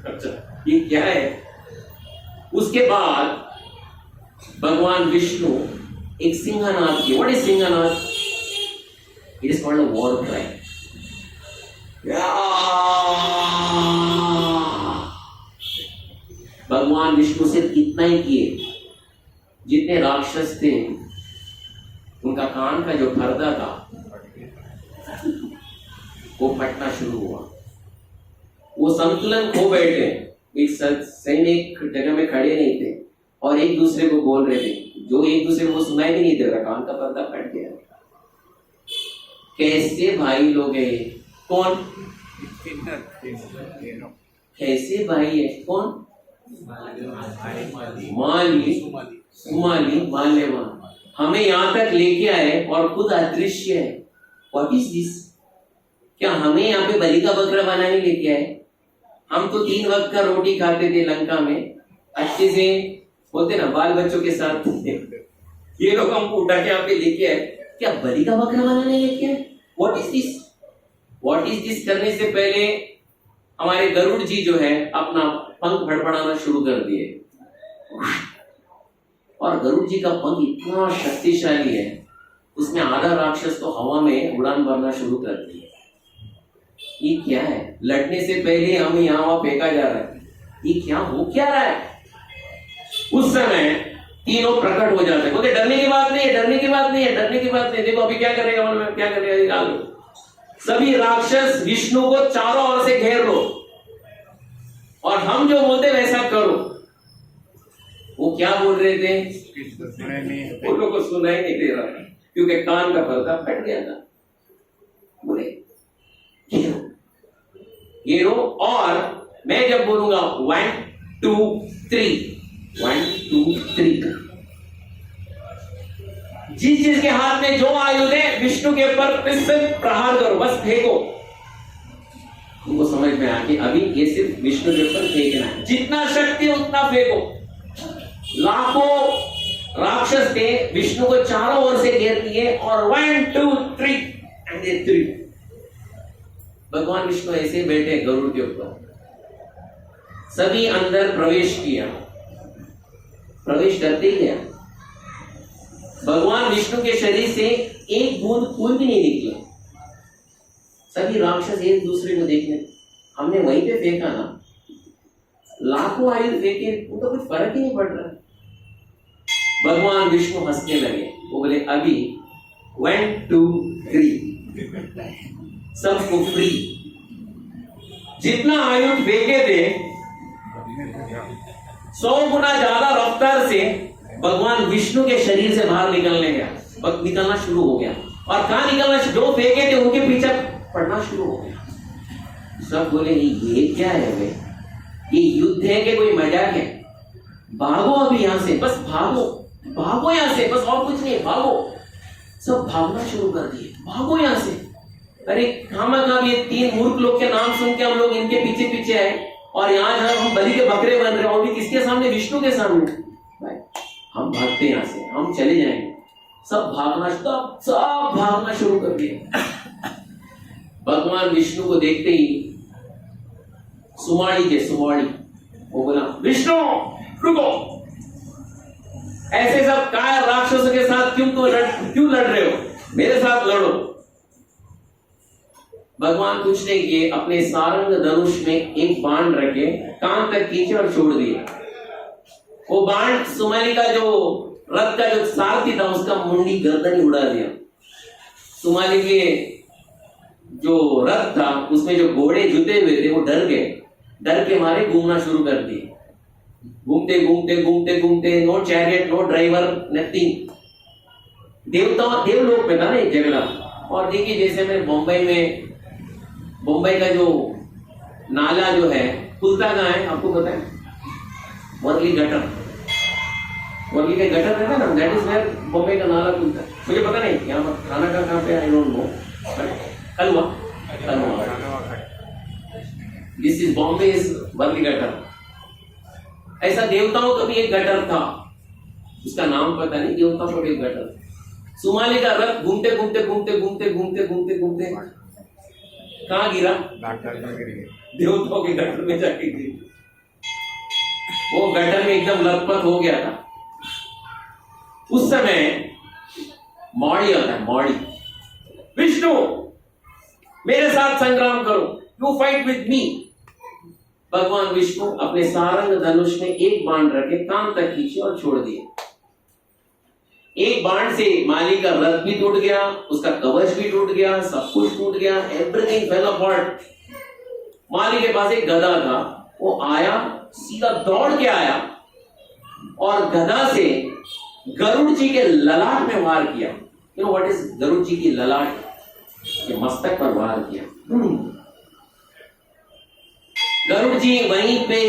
अच्छा, ये क्या है? उसके बाद भगवान विष्णु एक सिंहनाद किए। व्हाट इज सिंहनाद? It is called a war cry. भगवान विष्णु से इतना ही किए, जितने राक्षस थे उनका कान का जो पर्दा था वो फटना शुरू हुआ। वो संतुलन खो बैठे, एक सैनिक जगह में खड़े नहीं थे और एक दूसरे को बोल रहे थे, जो एक दूसरे को सुनाई भी नहीं दे रहा, कान का पर्दा फट गया। कैसे भाई लोग हैं? कौन? कैसे भाई है? कौन? माली, सुमाली, माल्यवान हमें यहां तक लेके आए और खुद अदृश्य है। What is this? क्या हमें यहाँ पे बलि का बकरा बनाने लेके आए? हम तो 3 वक्त का रोटी खाते थे लंका में, अच्छे से होते ना बाल बच्चों के साथ। ये लोग हमको उठा के यहाँ पे लेके आए, क्या बलि का बकरा बनाने लेके आए? What is this? What is this करने से पहले हमारे गरुड़ जी जो है अपना पंख फड़फड़ाना शुरू कर दिए। और गरुड़ जी का पंख इतना शक्तिशाली है, उसमें आधा राक्षस तो हवा में उड़ान भरना शुरू कर दिए। ये क्या है? लड़ने से पहले हमें यहाँ वहां फेंका जा रहा है। ये क्या हो क्या रहा है? उस समय तीनों प्रकट हो जाते हैं, बोलते डरने की बात नहीं है, डरने की बात नहीं है, डरने की बात नहीं। देखो अभी क्या करेगा, मतलब क्या करेगा? सभी राक्षस विष्णु को चारों ओर से घेर लो और हम जो बोलते वैसा करो। वो क्या बोल रहे थे? उन लोगों को सुनाई नहीं दे रहा क्योंकि कान का पर्दा फट गया था। बोले घेरो और मैं जब बोलूंगा 1 2 3, 1 2 3, जिसके हाथ में जो आयुध है विष्णु के ऊपर सिर्फ प्रहार करो, बस फेंको। तुमको समझ में आ कि अभी ये सिर्फ विष्णु के ऊपर फेंकना है, जितना शक्ति उतना फेंको। लाखों राक्षस थे, विष्णु को चारों ओर से घेर दिए और 1 2 3 एंड 3। भगवान विष्णु ऐसे बैठे गरुड़ के ऊपर, सभी अंदर प्रवेश किया। प्रवेश करते ही गया, भगवान विष्णु के शरीर से एक बूंद खून भी नहीं निकला। सभी राक्षस एक दूसरे को देखने, हमने वहीं पे फेंका ना, लाखों आयुध फेंके, उनको कुछ फर्क ही नहीं पड़ रहा। भगवान विष्णु हंसने लगे, वो बोले अभी 1 2 3 सबको फ्री। जितना आयुध फेंके थे 100 गुना ज्यादा रफ्तार से भगवान विष्णु के शरीर से बाहर निकलना शुरू हो गया। और कहां निकलना? जो फेंके थे उनके पीछे पड़ना शुरू हो गया। सब बोले ये क्या है बे? ये युद्ध है कि कोई मजाक है? भागो अभी यहां से, बस भागो, भागो यहां से, बस और कुछ नहीं, भागो। सब भागना शुरू कर दिए, भागो यहां से। अरे खामखा ये 3 मूर्ख लोग के नाम सुन के हम लोग इनके पीछे पीछे आए और यहाँ जहां हम बलि के बकरे बन रहे हैं, और भी किसके सामने? विष्णु के सामने। हम भागते यहां से, हम चले जाएंगे। सब भागना शुरू कर दिया। भगवान विष्णु को देखते ही सुमाड़ी वो बोला, विष्णु रुको, ऐसे सब काय राक्षसों के साथ क्यों लड़ रहे हो, मेरे साथ लड़ो। भगवान कुछ नहीं किए, अपने सारंग धनुष में एक बाण रखे, कान तक खींचे और छोड़ दिए। वो बाण सुमाली का जो रथ का जो सारथी था उसका मुंडी गर्दन ही उड़ा दिया। सुमाली के जो रथ था उसमें जो घोड़े जुते हुए थे वो डर के मारे घूमना शुरू कर दिए। घूमते no chariot, no driver, nothing. Devlok में था ना एक झगड़ा। और देखिए जैसे मैं मुंबई का जो नाला जो है खुलता कहाँ है आपको पता है? वर्ली गटर, वर्ली का गटर रहता है ना, दैट इज वेयर बॉम्बे का नाला खुलता है। मुझे पता नहीं यहाँ पर खाना का कहाँ पे, I don't know. Kalwa this is Bombay is Worli gutter. ऐसा देवताओं का भी एक गटर था, उसका नाम पता नहीं, देवताओं का भी एक गटर। सुमाली का रथ घूमते कहाँ गिरा? देवताओं के गटर में जाके गिरा। वो गटर में एकदम लथपथ हो गया था। उस समय मौड़ी आता है, मौड़ी, विष्णु मेरे साथ संग्राम करो, यू फाइट विथ मी। भगवान विष्णु अपने सारंग धनुष में एक बाण रखे, कान तक खींचे और छोड़ दिए। एक बाण से माली का रथ भी टूट गया, उसका कवच भी टूट गया, सब कुछ टूट गया, एवरीथिंग फेल अपार्ट। माली के पास एक गदा था, वो आया, सीधा दौड़ के आया और गदा से गरुड़ जी के ललाट में वार किया। You know what is Garuda ji की ललाट? के मस्तक पर वार किया। गरुड़ जी वहीं पे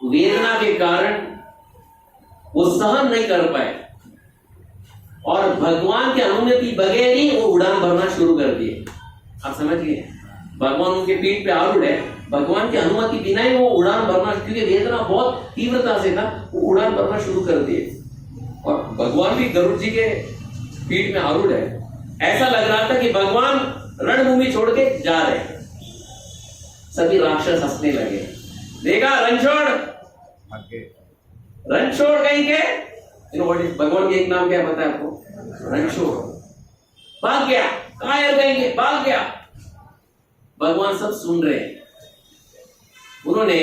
वेदना के कारण वो सहन नहीं कर पाए और भगवान की अनुमति बगैर ही वो उड़ान भरना शुरू कर दिए। आप समझ गए? भगवान उनके पीठ पे आरूढ़ है, भगवान की अनुमति बिना ही वो उड़ान भरना, क्योंकि वेदना बहुत तीव्रता से था, वो उड़ान भरना शुरू कर दिए। और भगवान भी गरुड़ जी के पीठ में आरूढ़ है। ऐसा लग रहा था कि भगवान रणभूमि छोड़ के जा रहे हैं। सभी राक्षस हंसने लगे, देखा रणछोड़ कहीं के। भगवान के एक नाम क्या पता है आपको? रणछोड़। भाग गया, कायर कहेंगे, भाग गया। भगवान सब सुन रहे हैं। उन्होंने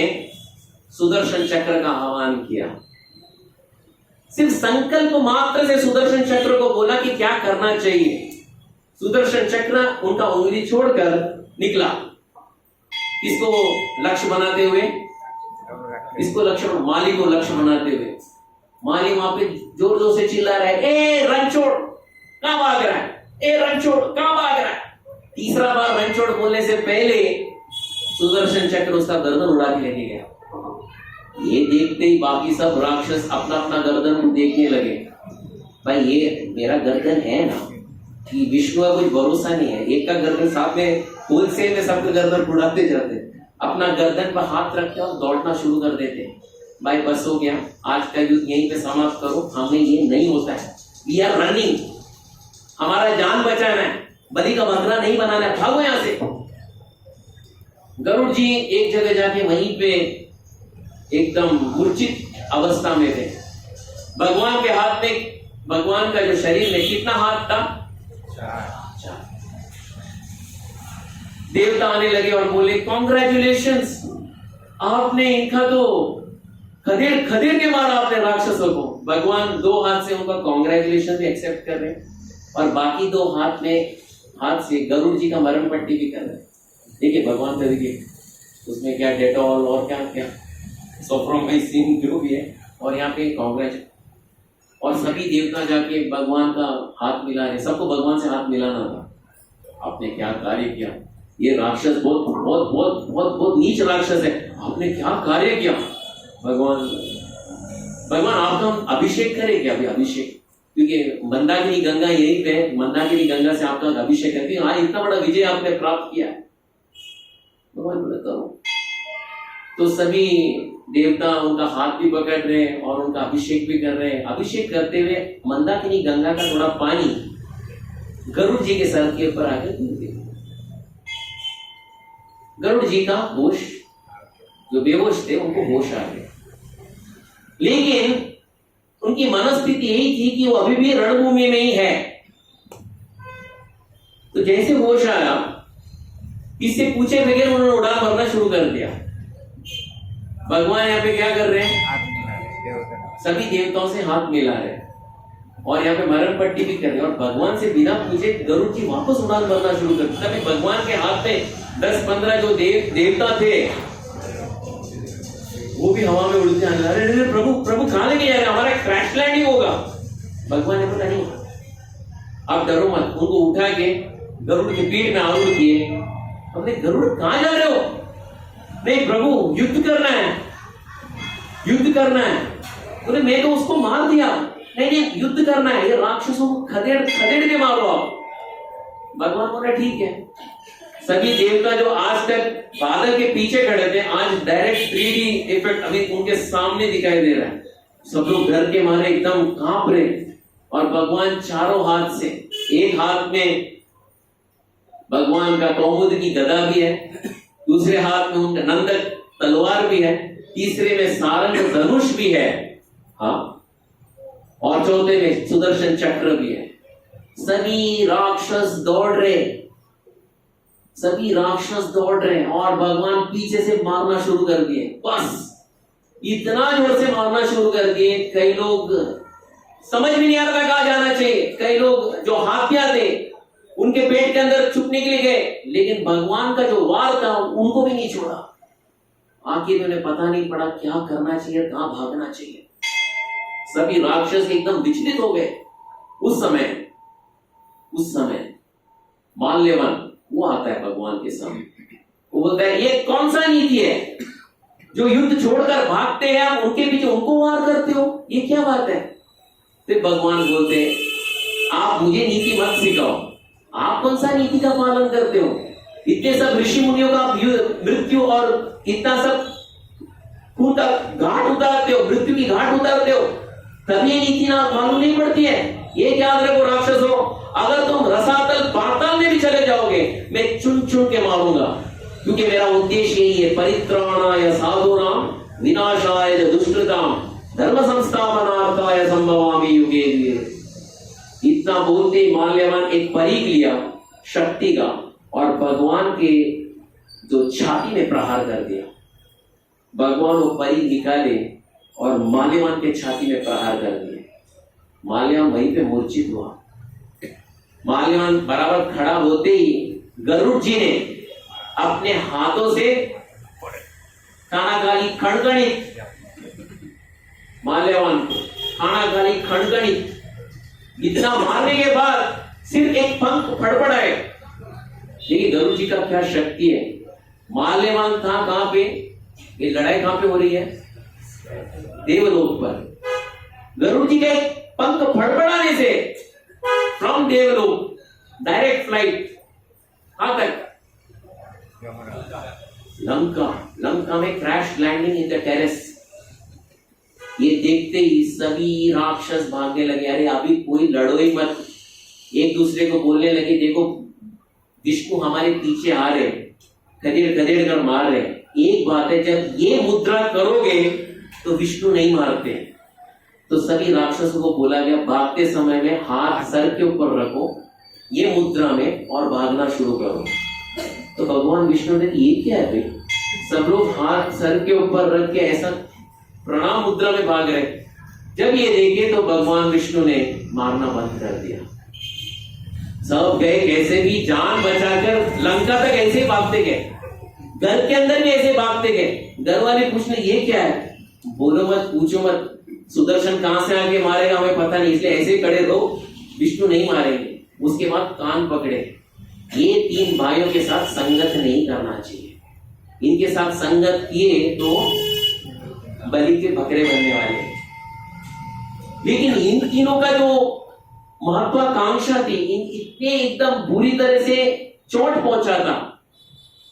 सुदर्शन चक्र का आह्वान किया। सिर्फ संकल्प मात्र से सुदर्शन चक्र को बोला कि क्या करना चाहिए। सुदर्शन चक्र उनका उंगली छोड़कर निकला। किसको लक्ष्य बनाते हुए? इसको लक्ष्य, माली को लक्ष्य बनाते हुए। माली वहां पे जोर जोर से चिल्ला रहा है, ए रणछोड़ कहां भाग रहा है, ए रणछोड़ कहां भाग रहा है। तीसरा बार रणछोड़ बोलने से पहले सुदर्शन चक्र उसका गर्दन उड़ा के लेके गया। ये देखते ही बाकी सब राक्षस अपना अपना गर्दन को देखने लगे। भाई ये मेरा गर्दन है ना, कि विष्णु का कोई भरोसा नहीं है। एक का गर्दन साथ में होलसेल में सबके गर्दन उड़ाते जाते, अपना गर्दन पर हाथ रख के और दौड़ना शुरू कर देते। भाई बस हो गया, आज का युद्ध यहीं पे समाप्त करो, हमें ये नहीं होता है। वी आर रनिंग, हमारा जान बचाना है, बलि का बकरा नहीं बनाना है, भागो यहां से। गरुड़ जी एक जगह जाके वहीं पे एकदम मूर्छित अवस्था में थे। भगवान के हाथ में, भगवान का जो शरीर में कितना हाथ था? 4। देवता आने लगे और बोले, कॉन्ग्रेचुलेशंस, आपने इनका तो खदेड़ के मारा आपने राक्षसों को। भगवान 2 हाथ से उनका कॉन्ग्रेचुलेशन भी एक्सेप्ट कर रहे हैं और बाकी 2 हाथ से गरुड़ जी का मरण पट्टी भी कर रहे हैं। देखिए भगवान का, देखिए उसमें क्या डेटॉल और क्या क्या सोफ्रोमाइसिन जो भी है, और यहाँ पे कांग्रेस। और सभी देवता जाके भगवान का हाथ मिला रहे, सबको भगवान से हाथ मिलाना था। आपने क्या कार्य किया, ये राक्षस बहुत बहुत बहुत बहुत बहुत नीच राक्षस है, आपने क्या कार्य किया। भगवान आपका हम अभिषेक करें क्या? अभी अभिषेक, क्योंकि मंदाकिनी गंगा यहीं पे, मंदाकिनी गंगा से आपका अभिषेक करती है। आज इतना बड़ा विजय आपने प्राप्त किया है। भगवान बोले करो। तो सभी देवता उनका हाथ भी पकड़ रहे हैं और उनका अभिषेक भी कर रहे हैं। अभिषेक करते हुए मंदाकिनी गंगा का थोड़ा पानी गरुड़ जी के सर के ऊपर आकर गिर गया। गरुड़ जी का होश, जो बेहोश थे उनको होश आ गया, लेकिन उनकी मनस्थिति यही थी कि वो अभी भी रणभूमि में ही है। तो जैसे होश आया, इससे पूछे बगैर उन्होंने उड़ान भरना शुरू कर दिया। भगवान यहाँ पे क्या कर रहे हैं? सभी देवताओं से हाथ मिला रहे हैं और यहाँ पे मरण पट्टी भी कर रहे हैं, और भगवान से बिना पूछे गरुड़ जी वापस उड़ान भरना शुरू कर दिया। तभी भगवान के हाथ में 10-15 जो देवता थे वो भी हवा में उड़ते आने लगे। अरे प्रभु प्रभु कहां लेके जा रहे हैं? हमारा क्रैश लैंडिंग होगा। भगवान ने पता नहीं, अब डरो मत। उनको उठा के गरुड़ के पीठ में आरूढ़ किए। हमने गरुड़ कहां जा रहे हो? नहीं प्रभु, युद्ध करना है, युद्ध करना है। बोले मैं तो उसको मार दिया। नहीं नहीं, युद्ध करना है, ये राक्षसों को खदेड़ खदेड़ के मारो आप। भगवान बोले ठीक है। सभी देवता जो आज तक बादल के पीछे खड़े थे, आज डायरेक्ट 3D इफेक्ट अभी उनके सामने दिखाई दे रहा है। सब लोग डर के मारे एकदम कांप रहे, और भगवान चारों हाथ से, एक हाथ में भगवान का कौमुद की गदा भी है, दूसरे हाथ में उनका नंदक तलवार भी है, तीसरे में सारंग धनुष भी है, हाँ, और चौथे में सुदर्शन चक्र भी है। सभी राक्षस दौड़ रहे, सभी राक्षस दौड़ रहे हैं, और भगवान पीछे से मारना शुरू कर दिए। बस इतना जोर से मारना शुरू कर दिए, कई लोग समझ भी नहीं आ रहा था कहां जाना चाहिए। कई लोग जो हाथिया थे उनके पेट के अंदर छुपने के लिए गए, लेकिन भगवान का जो वार था उनको भी नहीं छोड़ा। आखिर उन्हें पता नहीं पड़ा क्या करना चाहिए, कहां भागना चाहिए। सभी राक्षस एकदम विचलित हो गए। उस समय माल्यवन वो आता है भगवान के सामने। वो बोलता है ये कौन सा नीति है जो युद्ध छोड़कर भागते हैं, आप उनके पीछे उनको वार करते हो, ये क्या बात है? फिर भगवान बोलते हैं आप मुझे नीति मत सिखाओ, आप कौन सा नीति का पालन करते हो? इतने सब ऋषि मुनियों का मृत्यु और इतना सब घाट उतारते हो, मृत्यु की घाट उतारते हो, तब ये नीति ना मालूम नहीं पड़ती है? ये याद रखो राक्षस हो, अगर तुम रसातल पाताल में भी चले जाओगे, मैं चुन चुन के मारूंगा, क्योंकि मेरा उद्देश्य यही है, परित्राणाय साधूनां विनाशाय दुष्कृतां धर्म संस्थापनार्थाय संभवामि युगे युगे। इतना बोलते ही माल्यवान एक परीख लिया शक्ति का, और भगवान के जो छाती में प्रहार कर दिया। भगवान वो परीख निकाले और माल्यवान के छाती में प्रहार कर दिया। माल्यवान वहीं पे मूर्छित हुआ। माल्यवान बराबर खड़ा होते ही गरुड़ जी ने अपने हाथों से खानागाली खड़गणित, माल्यवान को खानागाली खड़गणित, इतना मारने के बाद सिर्फ एक पंख फड़फड़ाए। लेकिन गरुड़ जी का क्या शक्ति है। माल्यवान था कहां पे? ये लड़ाई कहां पे हो रही है? देवलोक पर। गरुड़ जी के पंख फड़फड़ाने से फ्रॉम देवलोक डायरेक्ट फ्लाइट कहां तक? लंका में crash landing in the terrace. ये देखते ही सभी राक्षस भागने लगे। अरे अभी कोई लड़ो ही मत। एक दूसरे को बोलने लगे देखो विष्णु हमारे पीछे आ रहे, खदेड़ खदेड़ कर मार रहे। एक बात है, जब ये मुद्रा करोगे तो विष्णु नहीं मारते। तो सभी राक्षसों को बोला गया भागते समय में हाथ सर के ऊपर रखो ये मुद्रा में और भागना शुरू करो। तो भगवान विष्णु ने ये क्या है भाई, सब लोग हाथ सर के ऊपर रख के ऐसा प्रणाम मुद्रा में भाग रहे। जब ये देखे तो भगवान विष्णु ने मारना बंद कर दिया। सब गए कैसे भी जान बचाकर लंका तक ऐसे ही भागते गए, घर के अंदर भी ऐसे भागते गए। घर वाले पूछने ये क्या है? बोलो मत, पूछो मत, सुदर्शन कहां से आके मारेगा हमें पता नहीं, इसलिए ऐसे खड़े रहो, विष्णु नहीं मारेंगे। उसके बाद कान पकड़े, ये तीन भाइयों के साथ संगत नहीं करना चाहिए, इनके साथ संगत किए तो बलि के बकरे बनने वाले। लेकिन इन तीनों का जो महत्वाकांक्षा थी, इन इतने एकदम बुरी तरह से चोट पहुंचा था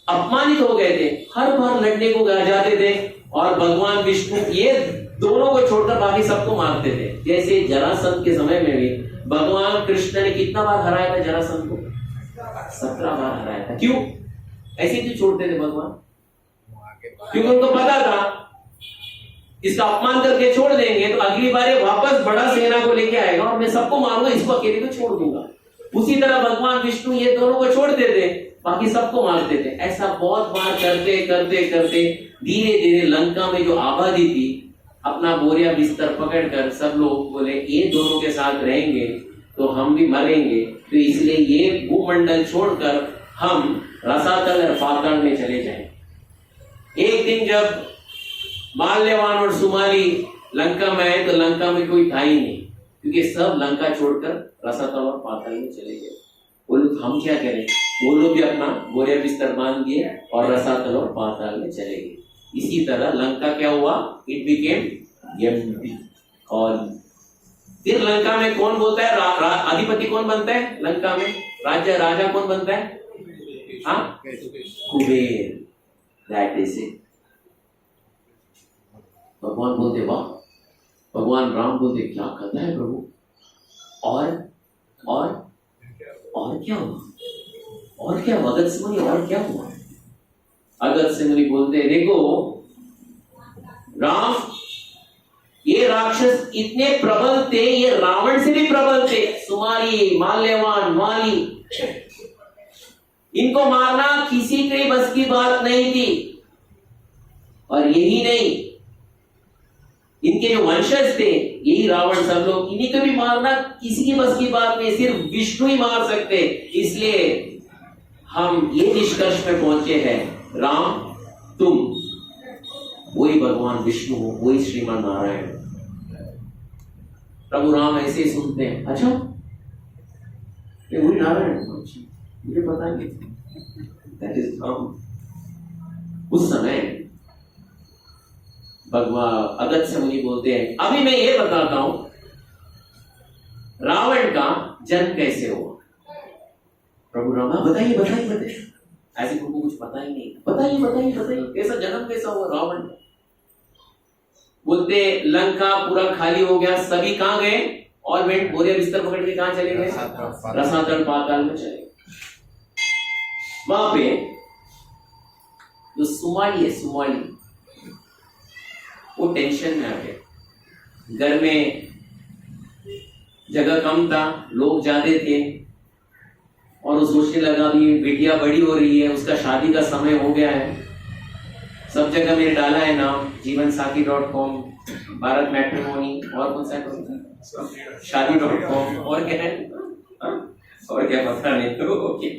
अपमानित हो गए थे, हर बार लड़ने को जाते थे और भगवान विष्णु ये दोनों को छोड़कर बाकी सबको मारते थे। जैसे जरासंध के समय में भी भगवान कृष्ण ने कितना बार हराया था जरासंध को? 17 बार हराया था। क्यों? ऐसे क्यों छोड़ते थे भगवान? क्योंकि उनको पता था इसका अपमान करके छोड़ देंगे तो अगली बार ये वापस बड़ा सेना को लेके आएगा और मैं सबको मारूंगा, इसको अकेले को छोड़ दूंगा। उसी तरह भगवान विष्णु ये दोनों को छोड़ते थे, बाकी सबको मारते थे। ऐसा बहुत बार करते करते करते धीरे धीरे लंका में जो आबादी थी अपना बोरिया बिस्तर पकड़कर सब लोग बोले ये दोनों के साथ रहेंगे तो हम भी मरेंगे, तो इसलिए ये भूमंडल छोड़कर हम रसातल और पाताल में चले जाएं। एक दिन जब माल्यवान और सुमाली लंका में आए तो लंका में कोई था ही नहीं, क्योंकि सब लंका छोड़कर रसातल और पाताल में चले गए। बोलो हम क्या करें? वो लोग भी अपना बोरिया बिस्तर बांध दिए और रसातल और पाताल में चले गए। इसी तरह लंका क्या हुआ? It became empty. और फिर लंका में कौन बोलता है अधिपति कौन बनता है? लंका में राजा कौन बनता है? हाँ, कुबेर। That is it. भगवान बोलते वाह, भगवान राम बोलते क्या कहता है प्रभु? और क्या हुआ? और क्या अगस्त्य से मुनि और क्या हुआ? अगस्त्य से मुनि बोलते देखो राम, ये राक्षस इतने प्रबल थे, ये रावण से भी प्रबल थे। सुमाली, माल्यवान, माली, इनको मारना किसी के बस की बात नहीं थी। और यही नहीं, इनके जो वंशज थे यही रावण सब लोग, इन्हीं को भी मारना किसी की बस की बात नहीं, सिर्फ विष्णु ही मार सकते। इसलिए हम ये निष्कर्ष में पहुंचे हैं राम तुम वही भगवान विष्णु हो, वही श्रीमान नारायण। प्रभु राम ऐसे ही सुनते हैं, अच्छा ये वही नारायण, मुझे पता नहीं। That is Ram. उस समय भगवान अगस्त्य मुनि बोलते हैं अभी मैं ये बताता हूं रावण का जन्म कैसे हुआ। प्रभु राम बताइए बताइए बताइए। ऐसे प्रभु कुछ पता ही नहीं, बताइए बताइए बताइए कैसा जन्म कैसा हुआ रावण का। बोलते लंका पूरा खाली हो गया, सभी कहां गए? और वेट बोरिया बिस्तर पकड़ के कहां चले गए? रसातल पाताल में चले गए। वहां पे जो सुमाली है, सुमाली वो टेंशन में आ गए। घर में जगह कम था, लोग ज्यादा थे और वो सोचने लगा भी बेटियां बड़ी हो रही है, उसका शादी का समय हो गया है। सब जगह मैंने डाला है नाम, जीवनसाथी.com, भारत मैट्रिमोनी और कौन सा शादी.com और क्या है और क्या पता नहीं। तो ओके,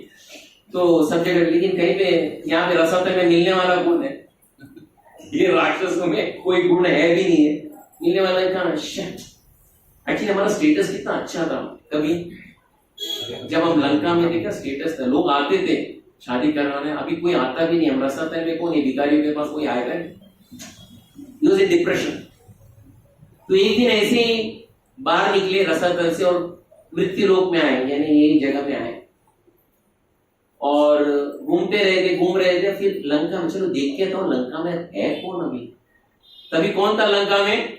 तो सब जगह, लेकिन कहीं पे यहाँ पे रसातल में मिलने वाला कौन है? ये राक्षसों में कोई गुण है भी नहीं है, मिलने वाला कहाँ? एक्चुअली हमारा स्टेटस कितना अच्छा था। कभी जब हम लंका में थे क्या स्टेटस था, लोग आते थे शादी करवाने, अभी कोई आता भी नहीं। हम रसातल में कौन है? भिखारियों के पास कोई आएगा नहीं। डिप्रेशन। तो एक दिन ऐसे ही बाहर निकले रसातल से और मृत्यु लोक में आए, यानी यही जगह में आए और घूम रहे थे। फिर लंका में चलो देख के तो लंका में है कौन अभी? तभी कौन था लंका में?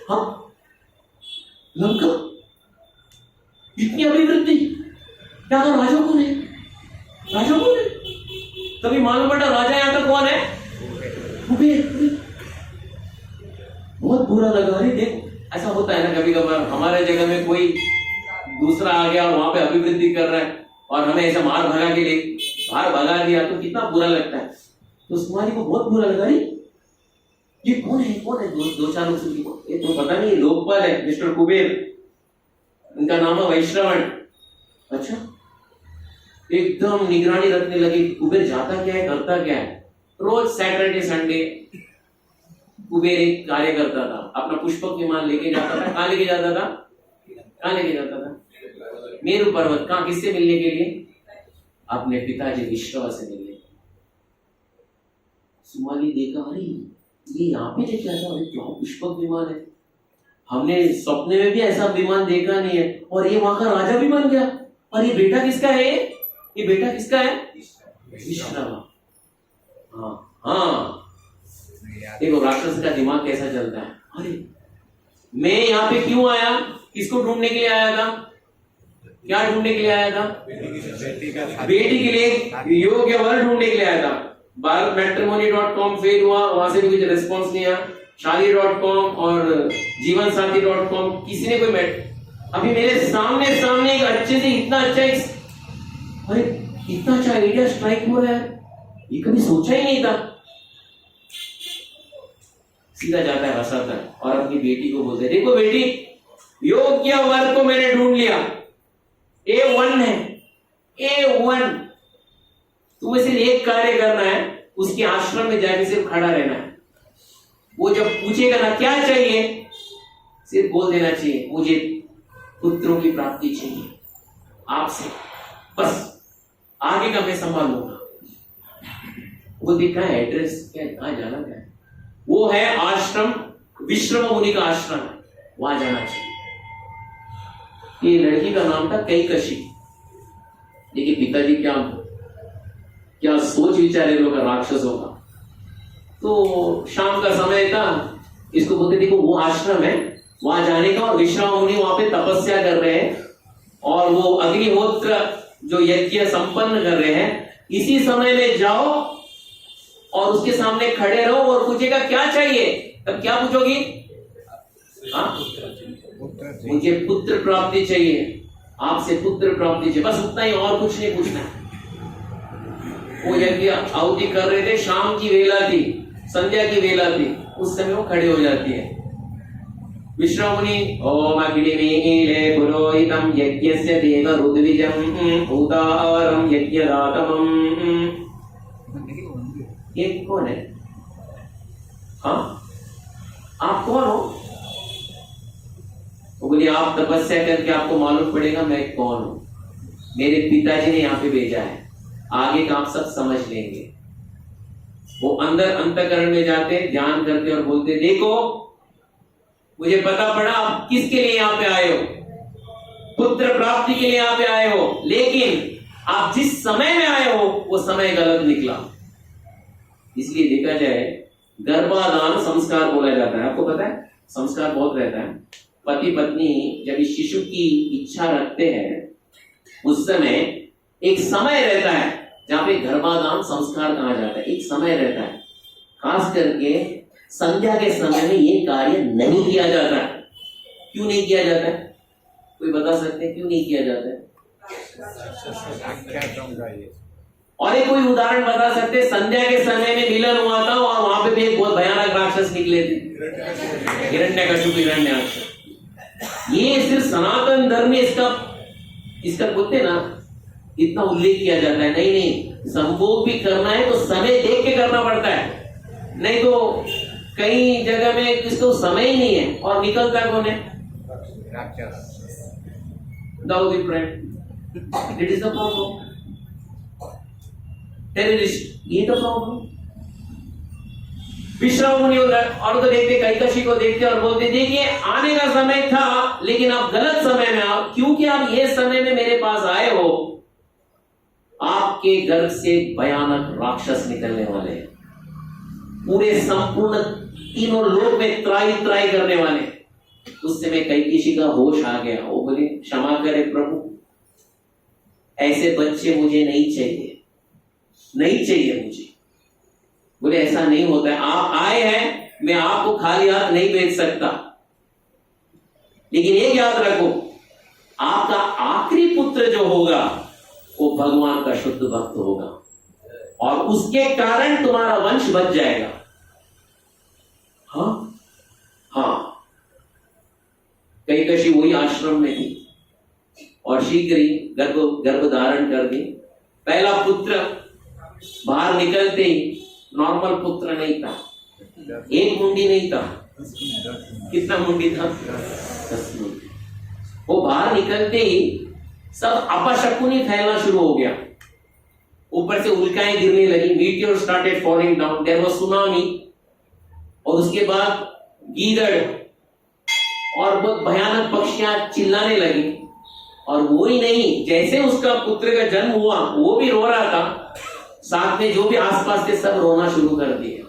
हाँ लंका इतनी अभिवृद्धि, क्या तो राजा कौन है? राजा कौन है? तभी मालूम पड़ा राजा यहाँ का कौन है? कुबेर। बहुत बुरा लगा। अरे देख ऐसा होता है ना कभी कभार, हमारे जगह में कोई दूसरा आ गया और वहां पे अभिवृद्धि कर रहा है और हमें ऐसा मार भगा के ले बाहर भगा दिया तो कितना बुरा लगता है। तो सुमाली को बहुत बुरा लगा, ये कौन है? कौन है? दो चार लोग सुनी, ये तो पता नहीं लोकपाल है, मिस्टर कुबेर, इनका नाम है वैश्रवण। अच्छा, एकदम निगरानी रखने लगी कुबेर जाता क्या है, करता क्या है। रोज सैटरडे संडे कुबेर एक कार्य करता था, अपना पुष्पक विमान लेके जाता था। कहां लेके जाता था? मेरू पर्वत। कहां? किससे मिलने के लिए? अपने पिताजी विश्रवा से मिलने। सुमाली देखा, अरे ये यहाँ पे लेके आता, अरे क्या पुष्पक विमान है, हमने सपने में भी ऐसा विमान देखा नहीं है और ये वहां का राजा भी बन गया। और ये बेटा किसका है? ये बेटा किसका है? विश्रवा। हाँ, देखो राक्षस का दिमाग कैसा चलता है। अरे मैं यहाँ पे क्यों आया? किसको ढूंढने के लिए आया था? क्या ढूंढने के लिए आया था? बेटी के लिए योग्य वर ढूंढने के लिए आया था। भारत मैट्रिमोनी.com फेल हुआ, वहां से भी कुछ रिस्पॉन्स नहीं आया। शादी.com और जीवनसाथी.com किसी ने कोई अभी मेरे सामने एक अच्छे से इतना अच्छा अरे इतना अच्छा आइडिया स्ट्राइक हो रहा है, ये कभी सोचा ही नहीं था। सीधा जाता है, हंसाता है और अपनी बेटी को बोलते, देखो बेटी, योग्य वर को मैंने ढूंढ लिया, A1 है, A1। तुम्हें सिर्फ एक कार्य करना है, उसके आश्रम में जाके सिर्फ खड़ा रहना है। वो जब पूछेगा ना क्या चाहिए, सिर्फ बोल देना चाहिए मुझे पुत्रों की प्राप्ति चाहिए आपसे, बस आगे का मैं संभाल लूंगा। वो दिखा है एड्रेस क्या, कहां जाना क्या है? वो है आश्रम, विश्रवा मुनि का आश्रम है, वहां जाना चाहिए। ये लड़की का नाम था कैकशी। देखिए पिताजी क्या सोच विचार है लोग राक्षसों का। तो शाम का समय था, इसको बोलते देखो वो आश्रम है, वहां जाने का, और विश्रवा मुनि वहां पे तपस्या कर रहे हैं और वो अग्निहोत्र जो यज्ञ संपन्न कर रहे हैं। इसी समय में जाओ और उसके सामने खड़े रहो और पूछेगा क्या चाहिए। तब क्या पूछोगी? मुझे पुत्र प्राप्ति चाहिए, आपसे पुत्र प्राप्ति चाहिए, बस उतना ही, और कुछ नहीं पूछना। वो यज्ञ आहुति कर रहे थे, शाम की वेला थी, संध्या की वेला थी, उस समय वो खड़े हो जाती है। विश्रवा मुनि ओम अग्निमीले पुरोहितम यज्ञस्य देव रुद्विजम उदारम यज्ञदातमम। ये कौन है? हाँ, आप कौन हो? वो बोलिए आप तपस्या करके आपको मालूम पड़ेगा मैं कौन हूं। मेरे पिताजी ने यहाँ पे भेजा है, आगे का आप सब समझ लेंगे। वो अंदर अंतःकरण में जाते, ध्यान करते और बोलते, देखो मुझे पता पड़ा आप किसके लिए यहाँ पे आए हो, पुत्र प्राप्ति के लिए यहाँ पे आए हो, लेकिन आप जिस समय में आए हो वो समय गलत निकला। इसलिए देखा जाए गर्भाधान संस्कार बोला जाता है, आपको पता है संस्कार बहुत रहता है। पति पत्नी जब इस शिशु की इच्छा रखते हैं, उस समय एक समय रहता है जहां पे गर्भाधान संस्कार कहा जाता है। एक समय रहता है, खास करके संध्या के समय में ये कार्य नहीं किया जाता है। क्यों नहीं किया जाता है? कोई बता सकते हैं क्यों नहीं किया जाता है? और एक कोई उदाहरण बता सकते? संध्या के समय में मिलन हुआ था और वहां पे भी एक बहुत भयानक राक्षस निकले थे, हिरण्यकशिपु हिरण्याक्ष। ये सिर्फ सनातन धर्म में इसका बोलते ना इतना उल्लेख किया जाता है। नहीं, संभोग भी करना है तो समय देख के करना पड़ता है, नहीं तो कई जगह में इसको समय ही नहीं है और निकलता कौन है? Dawoodi friend, it is the problem. Terrorist, ये तो प्रॉब्लम। विश्रवा मुनि और तो देखते, कैकशी को देखते और बोलते, देखिए आने का समय था लेकिन आप गलत समय में आओ, क्योंकि आप ये समय में मेरे पास आए हो, आपके गर्भ से भयानक राक्षस निकलने वाले हैं, पूरे संपूर्ण तीनों लोक में त्राई त्राई करने वाले। उस समय कैकशी का होश आ गया, वो बोले क्षमा करे प्रभु, ऐसे बच्चे मुझे नहीं चाहिए मुझे। बोले ऐसा नहीं होता है, आप आए हैं, मैं आपको खाली हाथ नहीं भेज सकता, लेकिन एक याद रखो, आपका आखिरी पुत्र जो होगा वो भगवान का शुद्ध भक्त होगा और उसके कारण तुम्हारा वंश बच जाएगा। हाँ, कैकशी वही आश्रम में थी और शीघ्र ही गर्भ धारण कर दी। पहला पुत्र बाहर निकलते ही, नॉर्मल पुत्र नहीं था, एक मुंडी नहीं था, कितना मुंडी था? 10 मुंडी। वो बाहर निकलते ही सब अपशकुनी फैलना शुरू हो गया, ऊपर से उल्काएं गिरने लगी, meteor started falling down, there was tsunami, और उसके बाद गीदड़ और बहुत भयानक पक्षियां चिल्लाने लगी। और वो ही नहीं, जैसे उसका पुत्र का जन्म हुआ वो भी रो रहा था, साथ में जो भी आसपास थे सब रोना शुरू कर दिए।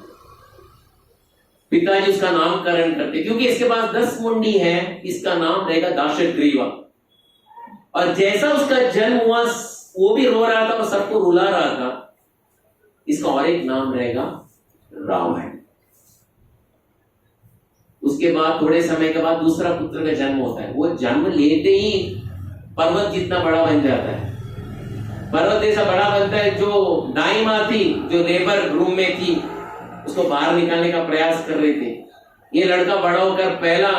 पिताजी उसका नामकरण करते, क्योंकि इसके पास 10 मुंडी है, इसका नाम रहेगा दाशग्रीवा। और जैसा उसका जन्म हुआ वो भी रो रहा था और सबको रुला रहा था, इसका और एक नाम रहेगा रावण। उसके बाद थोड़े समय के बाद दूसरा पुत्र का जन्म होता है। वो जन्म लेते ही पर्वत जितना बड़ा बन जाता है, पर्वत ऐसा बड़ा बनता है। जो दाई माँ थी, जो लेबर रूम में थी, उसको बाहर निकालने का प्रयास कर रहे थे। ये लड़का बड़ा होकर पहला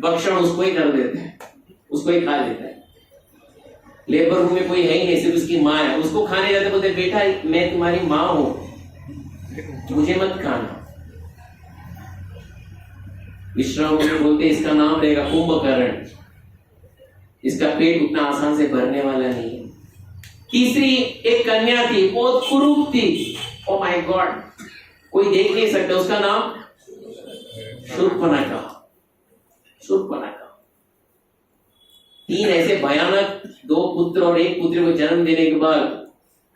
भक्षण उसको ही कर देता है, उसको ही खा लेता है। लेबर रूम में कोई है ही नहीं, सिर्फ उसकी माँ है। उसको खाने जाते बोलते, बेटा मैं तुम्हारी माँ हूं, मुझे मत खाना। विश्राम में बोलते इसका नाम रहेगा कुंभकर्ण। इसका पेट उतना आसान से भरने वाला नहीं है। तीसरी एक कन्या थी, बहुत कुरूप थी। ओ माय गॉड, कोई देख नहीं सकता। उसका नाम शूर्पणखा। शूर्पणखा। 3 ऐसे भयानक, 2 पुत्र और 1 पुत्र को जन्म देने के बाद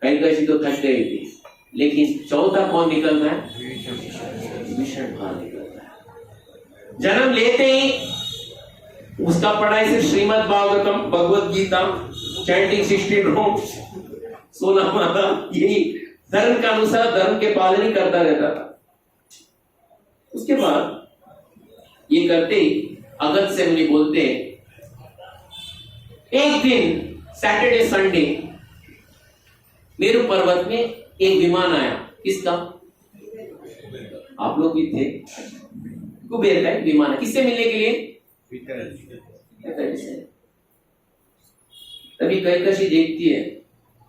कैकसी तो थक गई थी, लेकिन चौथा कौन निकलता है? विभीषण बाहर निकलता है। जन्म लेते ही उसका पढ़ाई से श्रीमद् भागवतम, भगवत गीता, चैंटिंग 16 रोम्स, 16 माला, यही धर्म का अनुसार धर्म के पालन ही करता रहता था। उसके बाद ये करते ही अगस्त्य मुनि बोलते, एक दिन सैटरडे संडे मेरू पर्वत में एक विमान आया। किसका? आप लोग भी थे। कुबेर का एक विमान है। किससे मिलने के लिए? तभी कैकसी देखती है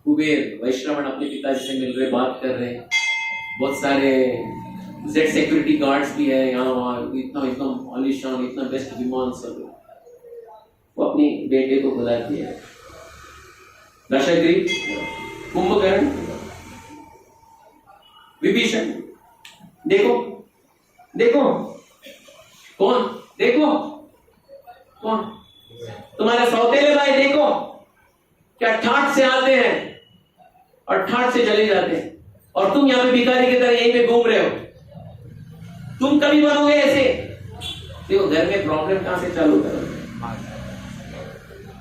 कुबेर वैश्रवण अपने पिताजी से मिल रहे, बात कर रहे हैं। बहुत सारे जेड सिक्योरिटी गार्ड्स भी है यहाँ वहाँ, इतना एकदम आलीशान, इतना बेस्ट विमान सब। वो अपनी बेटे को बुलाती है, दशग्रीव, कुंभकर्ण, विभीषण, देखो देखो कौन, देखो कौन तुम्हारे सौतेले भाई, देखो क्या ठाठ से आते हैं और ठाठ से चले जाते हैं, और तुम यहाँ पे भिखारी की तरह यहीं पे घूम रहे हो। तुम कभी बनोगे ऐसे? देखो घर में प्रॉब्लम कहां से चालू करो।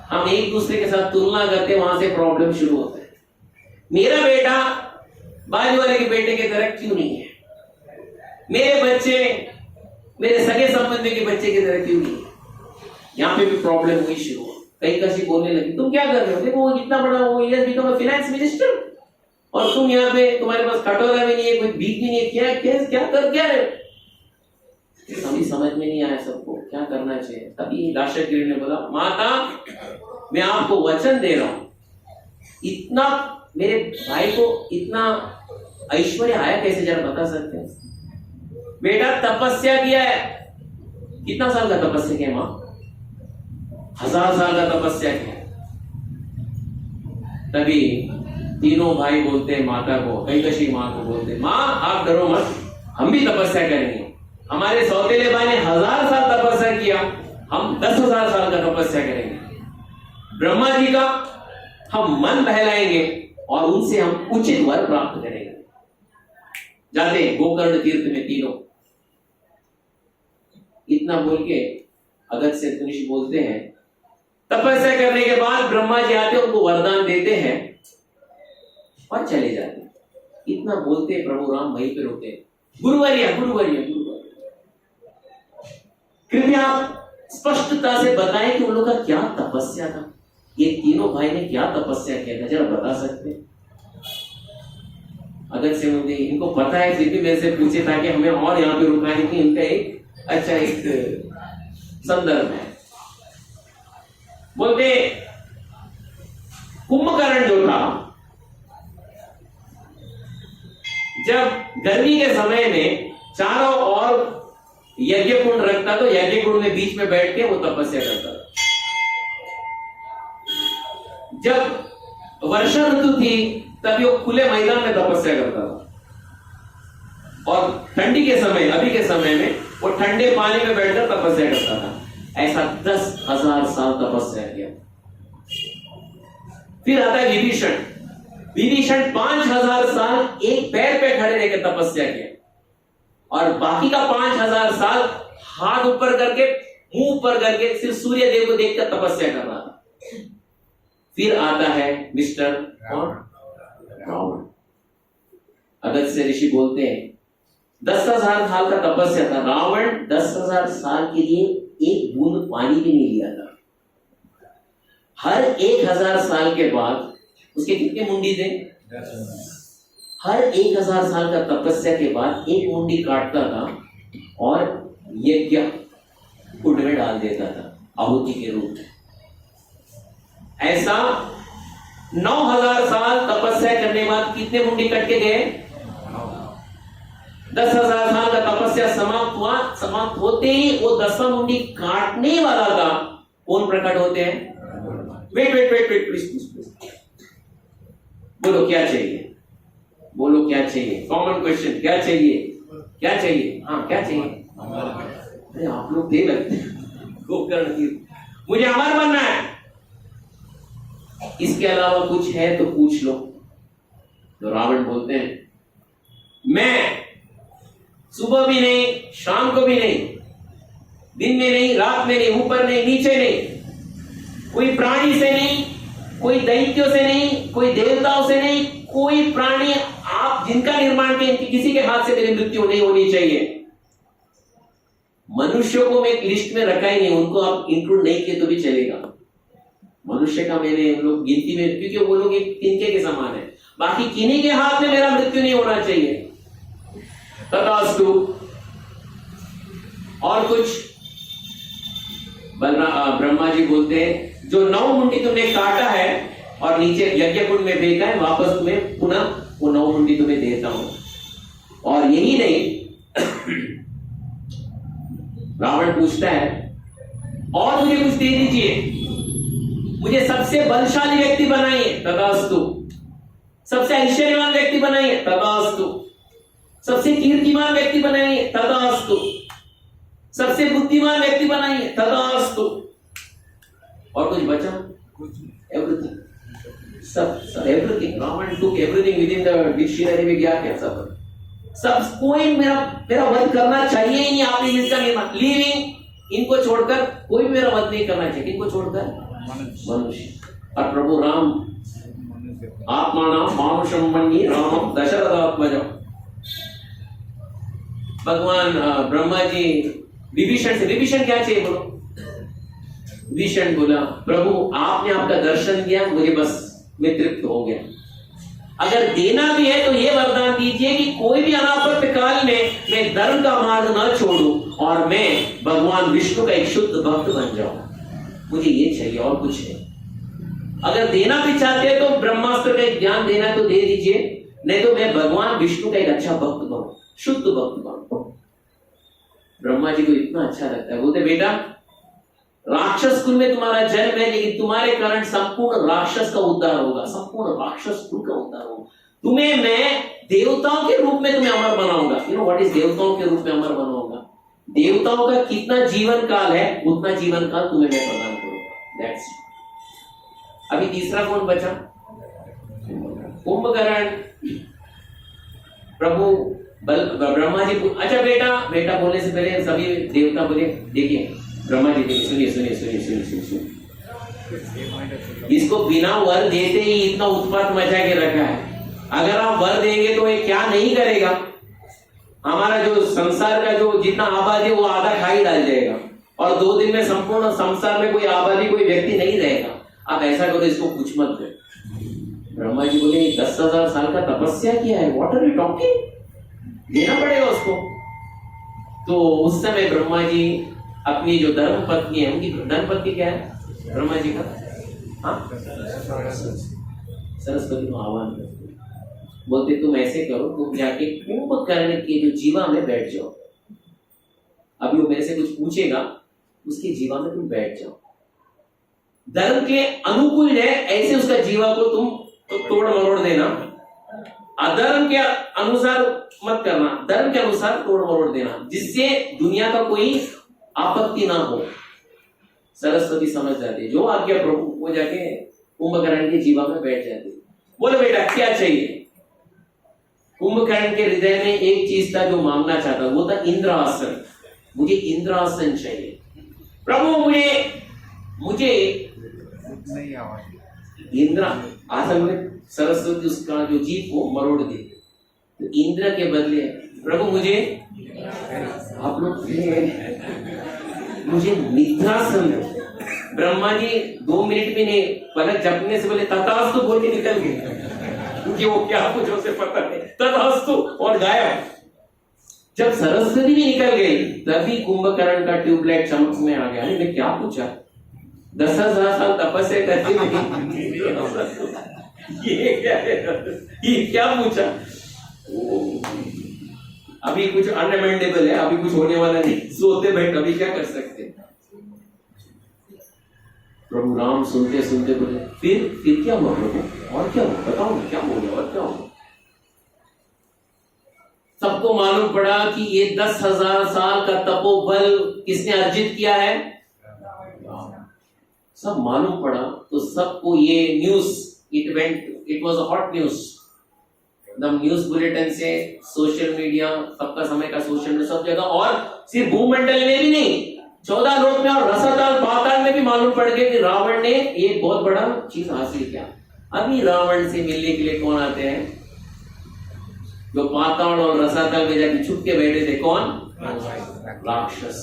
हम एक दूसरे के साथ तुलना करते, वहां से प्रॉब्लम शुरू होता है। मेरा बेटा बाजू वाले के बेटे की तरह क्यों नहीं है? मेरे बच्चे मेरे सगे संबंधी के बच्चे की तरह क्यों नहीं है? यहाँ पे भी प्रॉब्लम हुई शुरू। कैकसी बोलने लगी, तुम क्या कर रहे हो? देखो वो इतना बड़ा, वो he has become a finance minister, और तुम यहाँ पे, तुम्हारे पास कटोरा भी नहीं है, कोई भीख भी नहीं है, क्या कर क्या रहे हो? अभी समझ में नहीं आया सबको क्या करना चाहिए। तभी दाशग्रीव ने बोला, माता मैं आपको वचन दे रहा हूं, इतना मेरे भाई को इतना ऐश्वर्य आया कैसे, जरा बता सकते हैं? बेटा तपस्या किया है। कितना साल का तपस्या किया मां? 1000 साल का तपस्या किया। तभी तीनों भाई बोलते हैं माता को, कैकसी मां को बोलते, मां आप डरो मत, हम भी तपस्या करेंगे। हमारे सौतेले भाई ने 1000 साल तपस्या किया, हम 10,000 साल का तपस्या करेंगे। ब्रह्मा जी का हम मन बहलाएंगे और उनसे हम उचित वर प्राप्त करेंगे। जाते हैं गोकर्ण तीर्थ में तीनों। इतना बोल के अगस्त्य ऋषि बोलते हैं, तपस्या करने के बाद ब्रह्मा जी आते, उनको वरदान देते हैं और चले जाते हैं। इतना बोलते प्रभु राम वहीं पे रुके। गुरुवर्य गुरुवर्य गुरुवर्य, कृपया स्पष्टता से बताएं कि उन लोगों का क्या तपस्या था। ये तीनों भाई ने क्या तपस्या किया था, जरा बता सकते? अगस्त्य मुनि, इनको पता है फिर भी मेरे से पूछे ताकि हमें और यहाँ पे रुकाने की इनका एक अच्छा एक संदर्भ है। बोलते कुंभकर्ण जो था, जब गर्मी के समय में चारों ओर यज्ञ कुंड रखता, तो यज्ञ कुंड में बीच में बैठ के वो तपस्या करता था। जब वर्षा ऋतु थी तभी वो खुले मैदान में तपस्या करता था, और ठंडी के समय, अभी के समय में वो ठंडे पानी में बैठकर तपस्या करता था। ऐसा 10,000 साल तपस्या किया। फिर आता है विभीषण। विभीषण 5000 साल एक पैर पे खड़े रहकर तपस्या किया और बाकी का 5000 साल हाथ ऊपर करके मुंह ऊपर करके सिर्फ सूर्य देव को देखकर तपस्या कर रहा था। फिर आता है मिस्टर रावण। अगस्त्य ऋषि बोलते हैं 10,000 साल का तपस्या था। रावण 10,000 साल के लिए एक बूंद पानी भी नहीं लिया था। हर 1000 साल के बाद उसके कितने मुंडी थे? हर 1000 साल का तपस्या के बाद एक मुंडी काटता था और यज्ञ कुंड में डाल देता था आहुति के रूप में। ऐसा 9000 साल तपस्या करने के बाद कितने मुंडी कट के गए? 10,000 साल का तपस्या समाप्त हुआ। समाप्त होते ही वो 10वां मुंडी काटने वाला था। कौन प्रकट होते हैं? Wait please. बोलो क्या चाहिए? बोलो क्या चाहिए? कॉमन क्वेश्चन, क्या चाहिए? क्या चाहिए? हाँ क्या चाहिए? अरे आप लोग दे लगते मुझे अमर बनना है। इसके अलावा कुछ है तो पूछ लो। तो रावण बोलते हैं मैं सुबह भी नहीं, शाम को भी नहीं, दिन में नहीं, रात में नहीं, ऊपर नहीं, नीचे नहीं, कोई प्राणी से नहीं, कोई दैत्यों से नहीं, कोई देवताओं से नहीं, कोई प्राणी आप जिनका निर्माण किए किसी के हाथ से मेरी मृत्यु नहीं होनी चाहिए। मनुष्यों को मैं एक लिस्ट में रखा ही नहीं, उनको आप इंक्लूड नहीं किए तो भी चलेगा। मनुष्य का मैंने हम लोग गिनती में, क्योंकि वो लोग एक तिनके के समान है। बाकी किन्हीं के हाथ में मेरा मृत्यु नहीं होना चाहिए। तथास्तु। और कुछ? ब्रह्मा जी बोलते हैं जो 9 मुंडी तुमने काटा है और नीचे यज्ञ कुंड में फेंका है, वापस तुम्हें पुनः वो 9 मुंडी तुम्हें देता हूं। और यही नहीं, रावण पूछता है और मुझे कुछ दे दीजिए, मुझे सबसे बलशाली व्यक्ति बनाइए। तथास्तु। सबसे ऐश्वर्यवान व्यक्ति बनाइए। तथास्तु। सबसे कीर्तिमान व्यक्ति बनाइए। तथास्तु। सबसे बुद्धिमान व्यक्ति बनाइए। तथास्तु। और कुछ बचा? एवरीथिंग, सब everything. Ravan took everything with in the dictionary में गया क्या? सब कोई मेरा वध करना चाहिए ही नहीं। आपने इसका निर्माण लिविंग, इनको छोड़कर कोई भी मेरा वध नहीं करना चाहिए। इनको छोड़कर मनुष्य। और प्रभु राम आत्मानां मानुषं मन्ये रामं दशरथात्मजम्। भगवान ब्रह्मा जी विभीषण से, विभीषण क्या चाहिए बोलो? विभीषण बोला प्रभु आपने आपका दर्शन दिया, मुझे बस मैं तृप्त हो गया। अगर देना भी है तो ये वरदान दीजिए कि कोई भी अनापत्त काल में मैं धर्म का मार्ग न छोड़ूं और मैं भगवान विष्णु का एक शुद्ध भक्त बन जाऊं। मुझे ये चाहिए और कुछ नहीं। अगर देना भी चाहते हैं तो ब्रह्मास्त्र का एक ज्ञान देना तो दे दीजिए, नहीं तो मैं भगवान विष्णु का एक अच्छा भक्त बनूं, शुद्ध भक्त बनूं। ब्रह्मा जी को इतना अच्छा लगता है। बोलते बेटा राक्षस कुल में तुम्हारा जन्म है, लेकिन तुम्हारे कारण संपूर्ण राक्षस का उद्धार होगा, संपूर्ण राक्षस कुल का उद्धार होगा। तुम्हें मैं देवताओं के रूप में तुम्हें अमर बनाऊंगा। यू नो व्हाट इज देवताओं के रूप में अमर बनाऊंगा? देवताओं का कितना जीवन काल है उतना जीवन काल तुम्हें मैं प्रदान करूंगा। That's it. अभी तीसरा कौन बचा? कुंभकर्ण। प्रभु ब्रह्मा जी। अच्छा बेटा बोलने से पहले सभी देवता बोले देखिए ब्रह्मा जी देखिए, सुनिए। इसको बिना वर देते ही इतना उत्पात मचा के रखा है। अगर आप वर देंगे तो ये क्या नहीं करेगा? हमारा जो संसार का जो जितना आबादी है वो आधा खा ही डाल जाएगा और 2 दिन में संपूर्ण संसार में कोई आबादी, कोई व्यक्ति नहीं रहेगा। आप ऐसा करो, इसको कुछ मत करो। ब्रह्मा जी बोले 10,000 साल का तपस्या किया है, व्हाट आर यू टॉकिंग? देना पड़ेगा उसको। तो उस समय ब्रह्मा जी अपनी जो धर्म पत्नी है, उनकी धर्म पत्नी क्या है ब्रह्मा जी का? हाँ, सरस्वती को आह्वान करते, बोलते तुम ऐसे करो, तुम जाके कुंभकर्ण के जो जीवा में बैठ जाओ। अभी वो मेरे से कुछ पूछेगा, उसके जीवा में तुम बैठ जाओ। धर्म के अनुकूल है ऐसे उसका जीवा को तुम तोड़ मरोड़ देना, अधर्म के अनुसार मत करना, धर्म के अनुसार तोड़ मरोड़ देना, जिससे दुनिया का कोई आपत्ति ना हो। सरस्वती समझ जाती है, जो आज्ञा प्रभु, वो जाके कुंभकर्ण की जीवा में बैठ जाती। बोलो बेटा क्या चाहिए? कुंभकर्ण के हृदय में एक चीज था जो मांगना चाहता, वो था इंद्रासन। मुझे इंद्रासन चाहिए प्रभु, मुझे इंद्र आसन में सरस्वती उसका जो जीव को मरोड़ दे, तो इंद्र के बदले प्रभु मुझे आप लोग मुझे निद्रासन दो। ब्रह्मा जी 2 मिनट में नहीं, पलक झपकने से बोले तथास्तु बोल के निकल गए, क्योंकि वो क्या कुछ उसे पता नहीं, तथास्तु और गायब। जब सरस्वती भी निकल गई तभी कुंभकर्ण का ट्यूबलाइट चमक में आ गया। मैं क्या पूछा, 10,000 साल तपस्या करते ये क्या है, ये क्या पूछा? अभी कुछ अनअमेंडेबल है, अभी कुछ होने वाला नहीं, सोते बैठ अभी क्या कर सकते। प्रभु राम सुनते सुनते बोले फिर क्या हुआ प्रभु, और क्या हुआ बताओ ना, क्या हो गया और क्या हुआ? सबको मालूम पड़ा कि ये 10,000 साल का तपोबल किसने अर्जित किया है? सब मालूम पड़ा तो सबको ये news, it was a hot news. एकदम न्यूज बुलेटिन से सोशल मीडिया, सबका समय का सोशल मीडिया सब जगह, और सिर्फ भूमंडल में भी नहीं 14 लोक में और रसातल पाताल में भी मालूम पड़ गया कि रावण ने एक बहुत बड़ा चीज हासिल किया। अभी रावण से मिलने के लिए कौन आते हैं? जो पाताल और रसातल में जाके छुप के बैठे थे, कौन? राक्षस।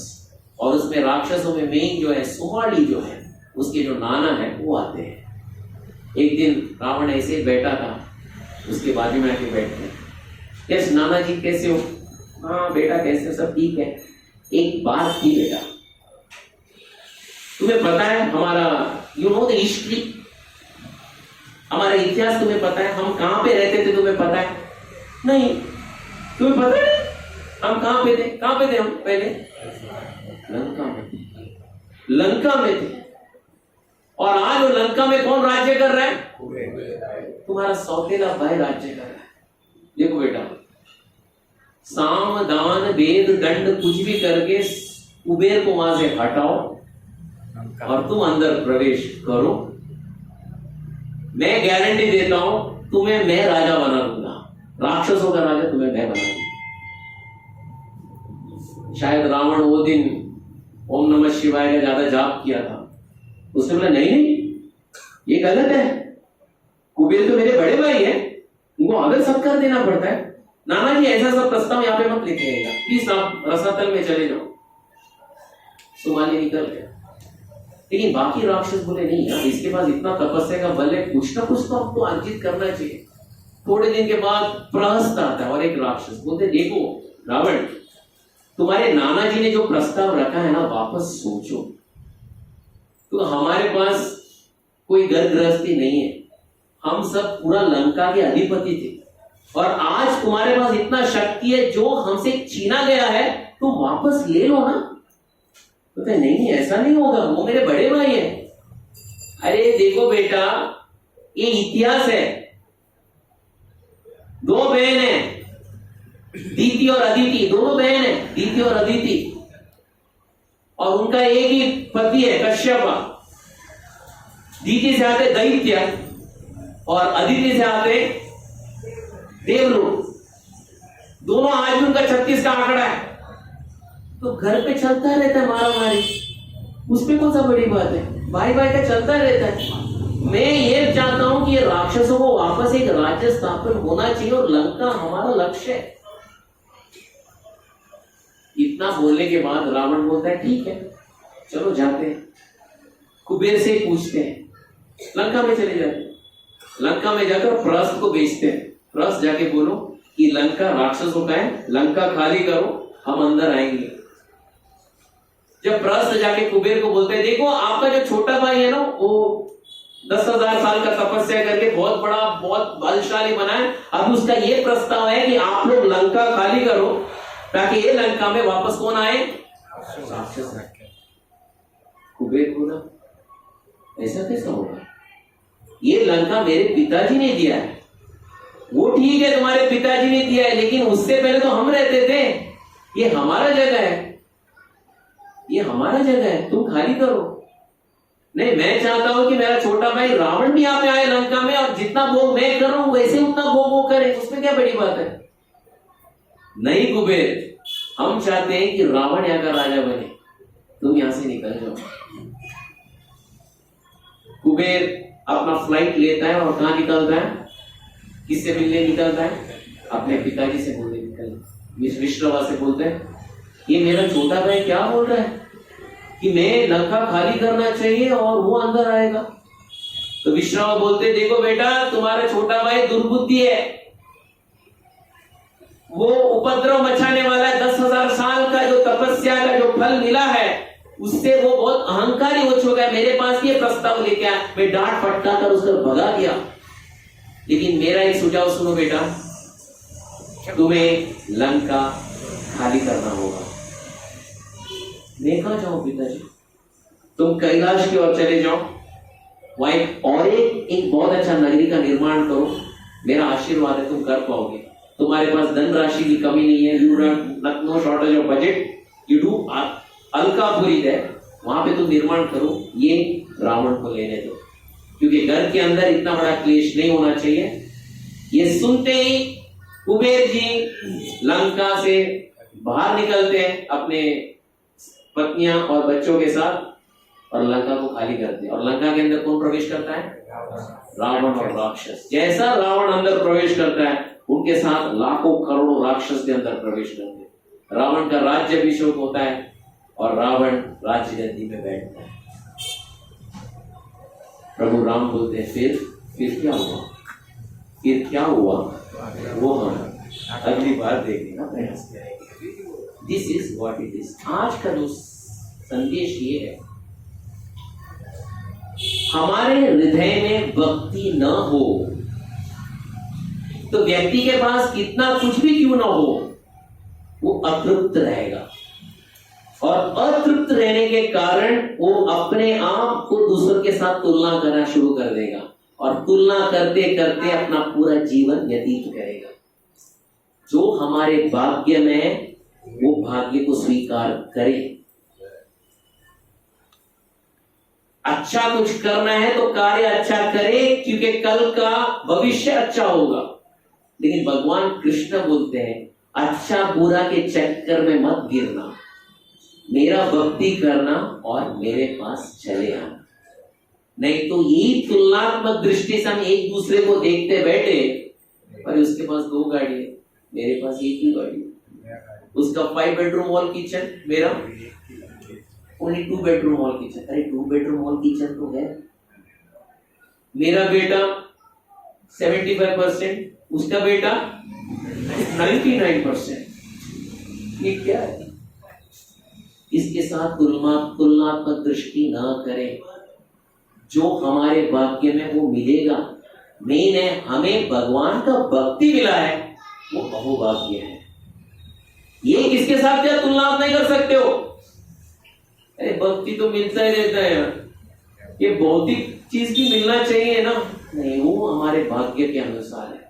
और उसमें राक्षसों में मेन जो है सुमाली जो है, उसके जो नाना है वो आते हैं। एक दिन रावण ऐसे बैठा था, उसके बाजू में आके बैठते, यस नाना जी कैसे हो? हाँ बेटा कैसे, सब ठीक है। एक बात थी बेटा, तुम्हें पता है हमारा, यू नो द हिस्ट्री, हमारा इतिहास तुम्हें पता है? हम कहां पे रहते थे तुम्हें पता है? नहीं तुम्हें पता नहीं हम कहां पे थे? कहां पे थे हम पहले? लंका में थे, लंका में थे। और आज वो लंका में कौन राज्य कर रहा है? तुम्हारा सौतेला भाई राज्य कर रहा है। देखो बेटा, साम दान वेद दंड कुछ भी करके कुबेर को वहां से हटाओ और तुम अंदर प्रवेश करो, मैं गारंटी देता हूं तुम्हें मैं राजा बना दूंगा, राक्षसों का राजा तुम्हें मैं बना दूंगा। शायद रावण वो दिन ओम नमः शिवाय का ज्यादा जाप किया था, उसने बोला नहीं ये गलत है, कुबेर तो मेरे बड़े भाई हैं, उनको आदर सत्कार देना पड़ता है। नाना जी ऐसा सब प्रस्ताव यहाँ पे मत लेके आएगा, प्लीज आप रसातल में चले जाओ। सुमाली निकल गया, लेकिन बाकी राक्षस बोले नहीं यार, इसके पास इतना तपस्या का बल है, कुछ ना कुछ तो हमको अर्जित करना चाहिए। थोड़े दिन के बाद प्रहस्त आता है और एक राक्षस बोलते देखो रावण, तुम्हारे नाना जी ने जो प्रस्ताव रखा है ना, वापस सोचो। तो हमारे पास कोई घर गृहस्थी नहीं है, हम सब पूरा लंका के अधिपति थे, और आज तुम्हारे पास इतना शक्ति है जो हमसे छीना गया है, तुम वापस ले लो ना। तो नहीं ऐसा नहीं होगा, वो मेरे बड़े भाई है। अरे देखो बेटा, ये इतिहास है, 2 बहन है, दीति और अदिति, दोनों बहन है, दीति और अदिति, और उनका एक ही पति है कश्यप। दीति से आते दैत्य और अदिति से आते देवलोक, दोनों आज भी उनका 36 का आंकड़ा है। तो घर पे चलता रहता है मारा मारी, उसमें कौन सा बड़ी बात है? भाई भाई का चलता रहता है। मैं ये चाहता हूं कि ये राक्षसों को वापस एक राज्य स्थापन होना चाहिए, और लंका हमारा लक्ष्य है। इतना बोलने के बाद रावण बोलता है ठीक है चलो जाते हैं, कुबेर से पूछते हैं, लंका में चले जाते हैं। लंका में जाकर प्रहस्त को भेजते हैं, प्रहस्त जाके बोलो कि लंका राक्षसों का है, लंका खाली करो, हम अंदर आएंगे। जब प्रहस्त जाके कुबेर को बोलते हैं देखो आपका जो छोटा भाई है ना, वो 10,000 साल का तपस्या करके बहुत बड़ा बहुत बलशाली बना है, अब उसका ये प्रस्ताव है कि आप लोग लंका खाली करो ताकि ये लंका में वापस कौन आए? राक्षस। कुबेर बोला ऐसा कैसा होगा, ये लंका मेरे पिताजी ने दिया है। वो ठीक है तुम्हारे पिताजी ने दिया है, लेकिन उससे पहले तो हम रहते थे, ये हमारा जगह है, ये हमारा जगह है, तुम खाली करो। नहीं, मैं चाहता हूं कि मेरा छोटा भाई रावण भी यहाँ पे आए लंका में, और जितना भोग मैं कर रहा हूं वैसे उतना भोग वो करे, उसमें क्या बड़ी बात है। नहीं कुबेर, हम चाहते हैं कि रावण यहाँ का राजा बने, तुम यहां से निकल जाओ। कुबेर अपना फ्लाइट लेता है और कहां निकलता है, किससे मिलने निकलता है, अपने पिताजी से बोलने निकलता। विश्रवा से बोलते हैं, ये मेरा छोटा भाई क्या बोल रहा है कि मैं लंका खाली करना चाहिए और वो अंदर आएगा। तो विश्रवा बोलते, देखो बेटा, तुम्हारा छोटा भाई दुर्बुद्धि है, वो उपद्रव मचाने वाला है। 10,000 साल का जो तपस्या का जो फल मिला है, उससे वो बहुत अहंकारी हो चुका है। मेरे पास ये प्रस्ताव लेके आया, मैं डांट फटका कर उसको भगा दिया। लेकिन मेरा एक सुझाव सुनो बेटा, तुम्हें लंका खाली करना होगा। मैं कहां जाऊं पिताजी, तुम कैलाश की ओर चले जाओ, वहां एक बहुत अच्छा नगरी का निर्माण करो। मेरा आशीर्वाद है तुम कर पाओगे। तुम्हारे पास धनराशि की कमी नहीं है, you know shortage of budget, you do Alkapuri है, वहां पे तुम निर्माण करो। ये रावण को लेने दो, क्योंकि घर के अंदर इतना बड़ा क्लेश नहीं होना चाहिए। ये सुनते ही कुबेर जी लंका से बाहर निकलते हैं अपने पत्नियां और बच्चों के साथ, और लंका को खाली करते हैं। और लंका के अंदर कौन प्रवेश करता है, रावण और राक्षस। जैसा रावण अंदर प्रवेश करता है, उनके साथ लाखों करोड़ों राक्षस के अंदर प्रवेश करते हैं। रावण का राज्याभिषेक होता है और रावण राज्य गद्दी में बैठता है। प्रभु राम बोलते हैं, फिर क्या हुआ, फिर क्या हुआ, वो हम अगली बार देखने का प्रयास करेंगे। This is what it is. आज का जो संदेश ये है, हमारे हृदय में भक्ति न हो तो व्यक्ति के पास कितना कुछ भी क्यों ना हो, वो अतृप्त रहेगा। और अतृप्त रहने के कारण वो अपने आप को दूसरों के साथ तुलना करना शुरू कर देगा, और तुलना करते करते अपना पूरा जीवन व्यतीत करेगा। जो हमारे भाग्य में है, वो भाग्य को स्वीकार करे। अच्छा कुछ करना है तो कार्य अच्छा करे, क्योंकि कल का भविष्य अच्छा होगा। लेकिन भगवान कृष्ण बोलते हैं, अच्छा बुरा के चक्कर में मत गिरना, मेरा भक्ति करना और मेरे पास चले आना। नहीं तो यही तुलनात्मक दृष्टि से हम एक दूसरे को देखते बैठे, पर उसके पास 2 गाड़ी है, मेरे पास एक ही गाड़ी है। उसका 5 बेडरूम हॉल किचन, मेरा ओनली 2 बेडरूम हॉल किचन। अरे 2 बेडरूम हॉल किचन तो है। मेरा बेटा 75%, उसका बेटा 99%। ये क्या है? इसके साथ तुलनात्मक दृष्टि ना करें। जो हमारे भाग्य में वो मिलेगा। मेन है, हमें भगवान का भक्ति मिला है, वो अहोभाग्य है। ये किसके साथ क्या तुलना नहीं कर सकते हो। अरे भक्ति तो मिलता ही रहता है यार, ये भौतिक चीज भी मिलना चाहिए ना, नहीं, वो हमारे भाग्य के अनुसार है।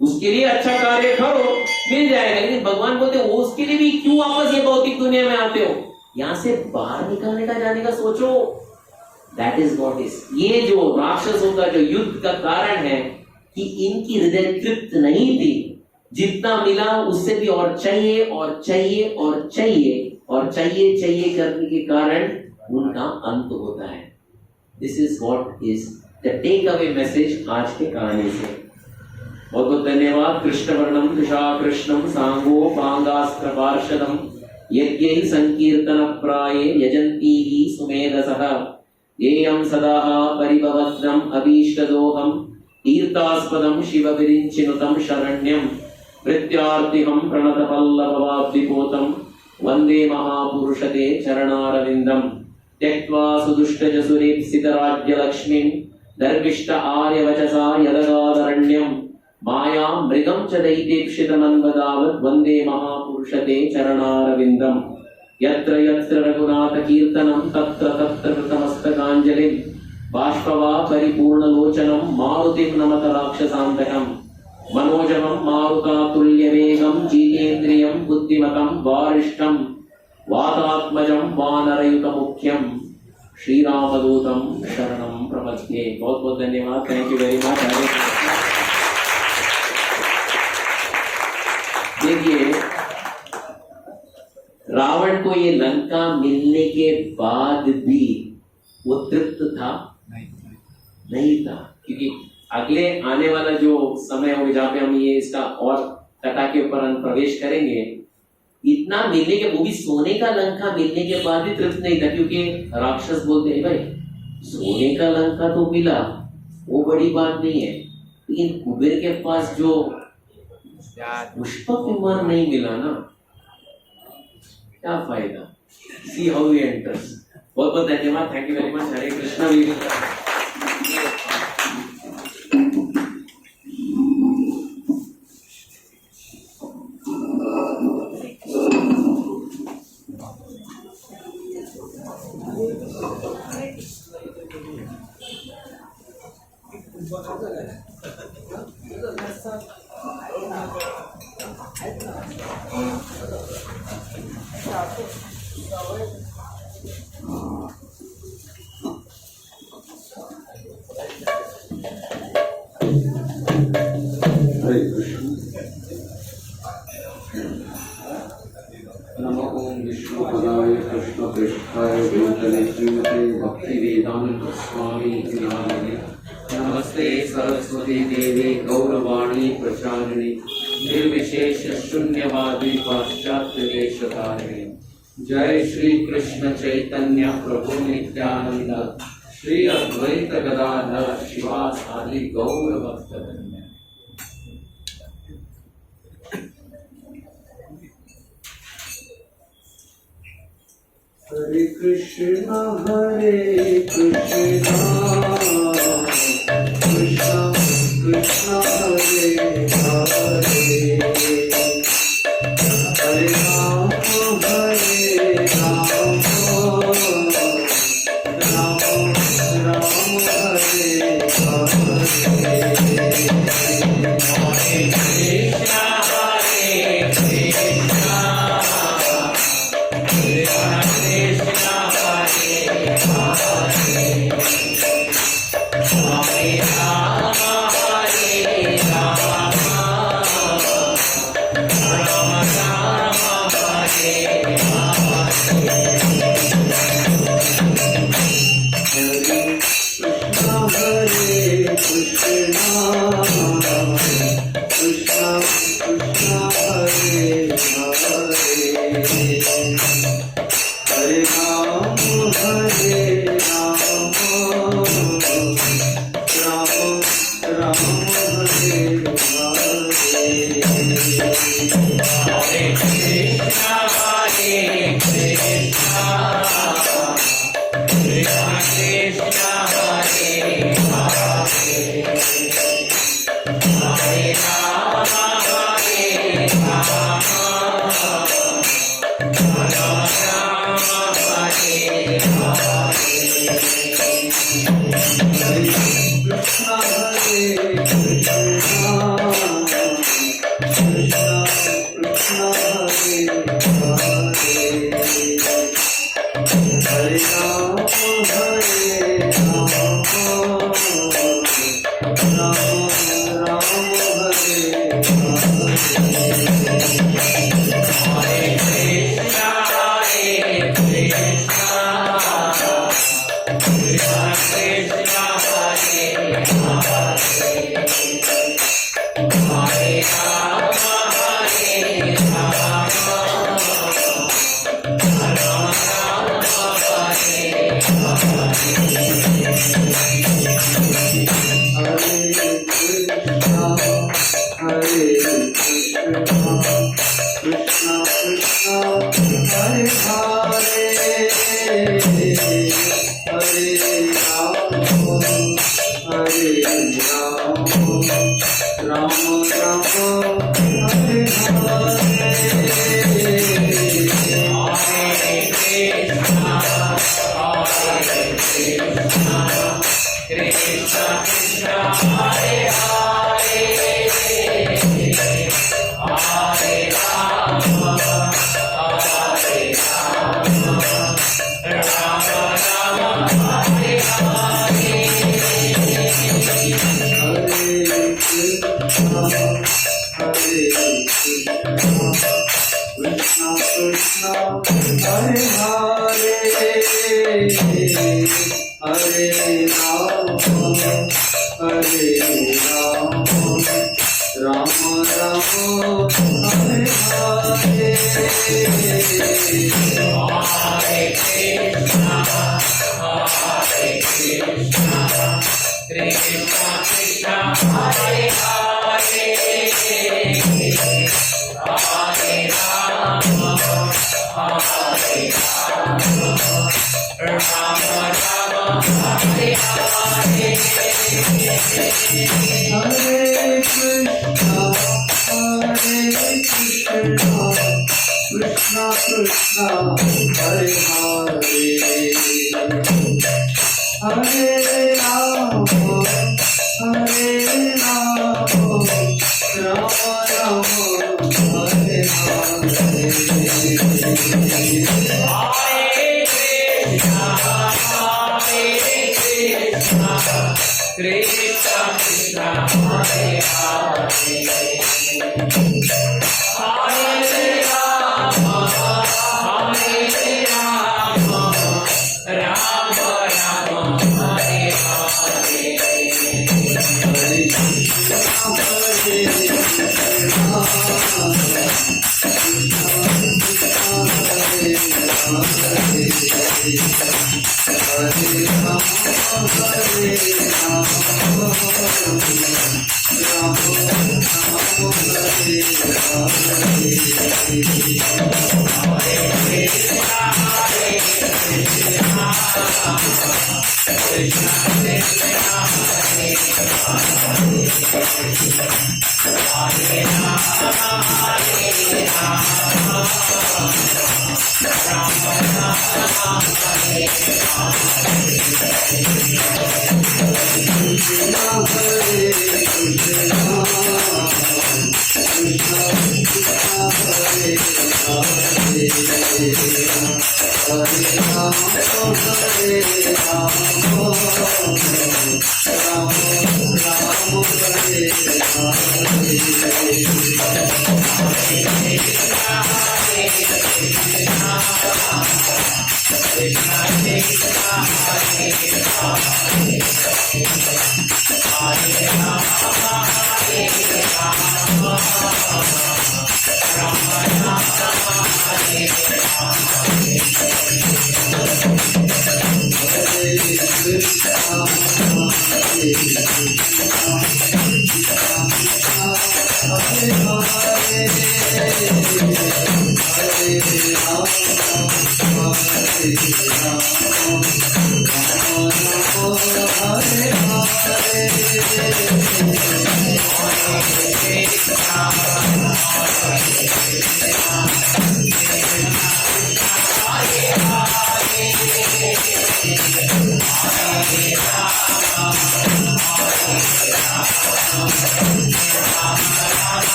उसके लिए अच्छा कार्य करो, मिल जाएगा। लेकिन भगवान बोलते हो उसके लिए भी क्यों वापस ये भौतिक दुनिया में आते हो, यहां से बाहर निकलने का, जाने का सोचो। That is what is. ये जो राक्षसों का जो युद्ध का कारण है कि इनकी हृदय तृप्त नहीं थी, जितना मिला उससे भी और चाहिए और चाहिए और चाहिए और चाहिए चाहिए करने के कारण उनका अंत होता है। This is what is the take away message आज के कहानी से। बहुत बहुत धन्यवाद। कृष्णवर्णम कृषा कृष्णम सांगो पांगास्त्र पार्षदम यज्ञै संकीर्तन प्राये यजन्ती ही सुमेधसः येयं सदा परिभवग्नम अभीष्टदोहम तीर्थास्पदम शिव विरिञ्चिनुतं शरण्यं प्रत्यार्तिहं प्रणतपल्लववाब्धिपोतं वन्दे महापुरुषते चरणारविन्दं त्यक्त्वा सुदुष्टजसुरेप्सितराज्यलक्ष्मीं दर्विष्ट आर्यवचसा यदगादरण्यं मायां मृगं च दैतेक्षितमन्वदावत् वन्दे महापुरुषते चरणारविन्दं यत्र यत्र रघुनाथ कीर्तनं तत्र तत्र कृतमस्तकाञ्जलिं बाष्पवा परिपूर्णलोचनं मारुतिं नमत राक्षसान्तकं मनोजवं मारुतातुल्यवेगं जितेन्द्रियं बुद्धिमतं वारिष्ठं वातात्मजं वानरयुतमुख्यं श्री रामदूतम शरणम प्रपद्ये। बहुत बहुत धन्यवाद, थैंक यू वेरी मच। देखिए, रावण को ये लंका मिलने के बाद भी वो तृप्त था नहीं था, क्योंकि अगले आने वाला जो समय होगा जहाँ पे हम ये इसका और कथा के ऊपर हम प्रवेश करेंगे, इतना मिलने के, वो भी सोने का लंका मिलने के बाद भी तृप्त नहीं था, क्योंकि राक्षस बोलते हैं भाई सोने का लंका तो मिला, वो बड़ी बात नहीं है, लेकिन कुबेर के पास जो पुष्पक विमान नहीं मिला ना, क्या फायदा। See how he enters. बहुत बहुत धन्यवाद, थैंक यू वेरी मच। हरे कृष्णा। नमो ओम विष्णुपदाय कृष्णपृष्ठाय भूतले श्रीमते भक्तिवेदांत स्वामी नामिने। नमस्ते सरस्वती देवी गौरवाणी प्रचारिणे निर्विशेष शून्यवादी पाश्चात्य देशतारिणे। जय श्री कृष्ण चैतन्य प्रभु नित्यानंद श्री अद्वैत गदाधर शिवासादि गौर भक्तवृंद। हरे कृष्णा कृष्णा कृष्णा हरे हरे, हरे राम राम राम हरे Rama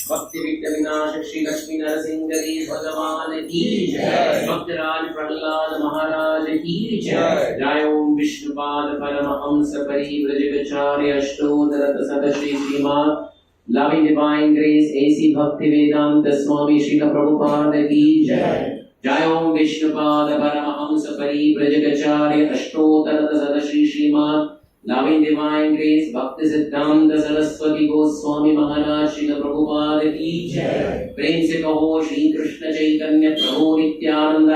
भक्ति विघ्न विनाश श्री लक्ष्मी नरसिंह जी भगवान की जय। भक्तराज प्रहलाद महाराज की जय। जय ओम विष्णुपाद परमहंस परिव्रजकाचार्य अष्टोत्तर सत श्री श्रीमान Loving Divine Grace A.C. Bhaktivedanta Swami Srila Prabhupada की जय। जय ओम विष्णुपाद परमहंस परिव्रजकाचार्य अष्टोत्तर सत श्री श्रीमान Loving Divine Grace Bhakti Siddhanta Saraswati Goswami Maharaj Srila Prabhupada की जय। प्रेम से कहो श्री कृष्ण चैतन्य प्रभु नित्यानंद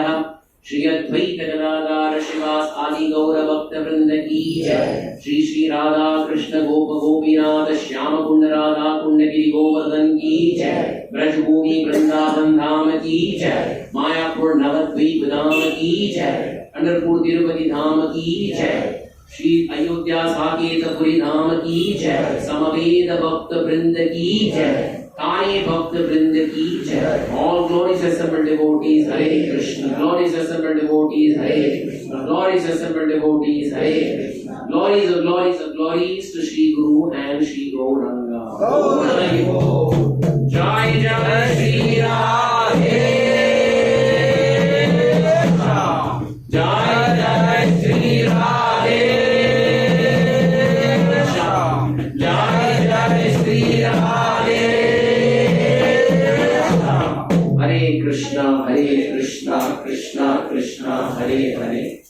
श्री अद्वैत गदाधर श्रीवास आदि गौर भक्त वृंद की जय। श्री श्री राधा कृष्ण गोप गोपीनाथ श्याम कुंड राधा कुंड गिरि गोवर्धन की जय। ब्रजभूमि वृंदावन धाम की जय। मायापुर नवद्वीप धाम की जय। पंढरपुर तिरुपति धाम की जय। श्री अयोध्या साकेतपुरी धाम की जय। समवेद भक्त वृंद की जय। काये भक्त वृंद की जय। All glorious assembled devotees Hare Krishna, glorious assembled devotees Hare Krishna, glorious assembled devotees Hare Krishna, glories of glories of glories to Shri Guru and Shri Gauranga. Jai Jai Shri Radhe Krishna, Jai Jai Shri Radhe Krishna, Jai Jai Shri Radhe Krishna, Hare Krishna, Krishna Krishna, Hare Hare.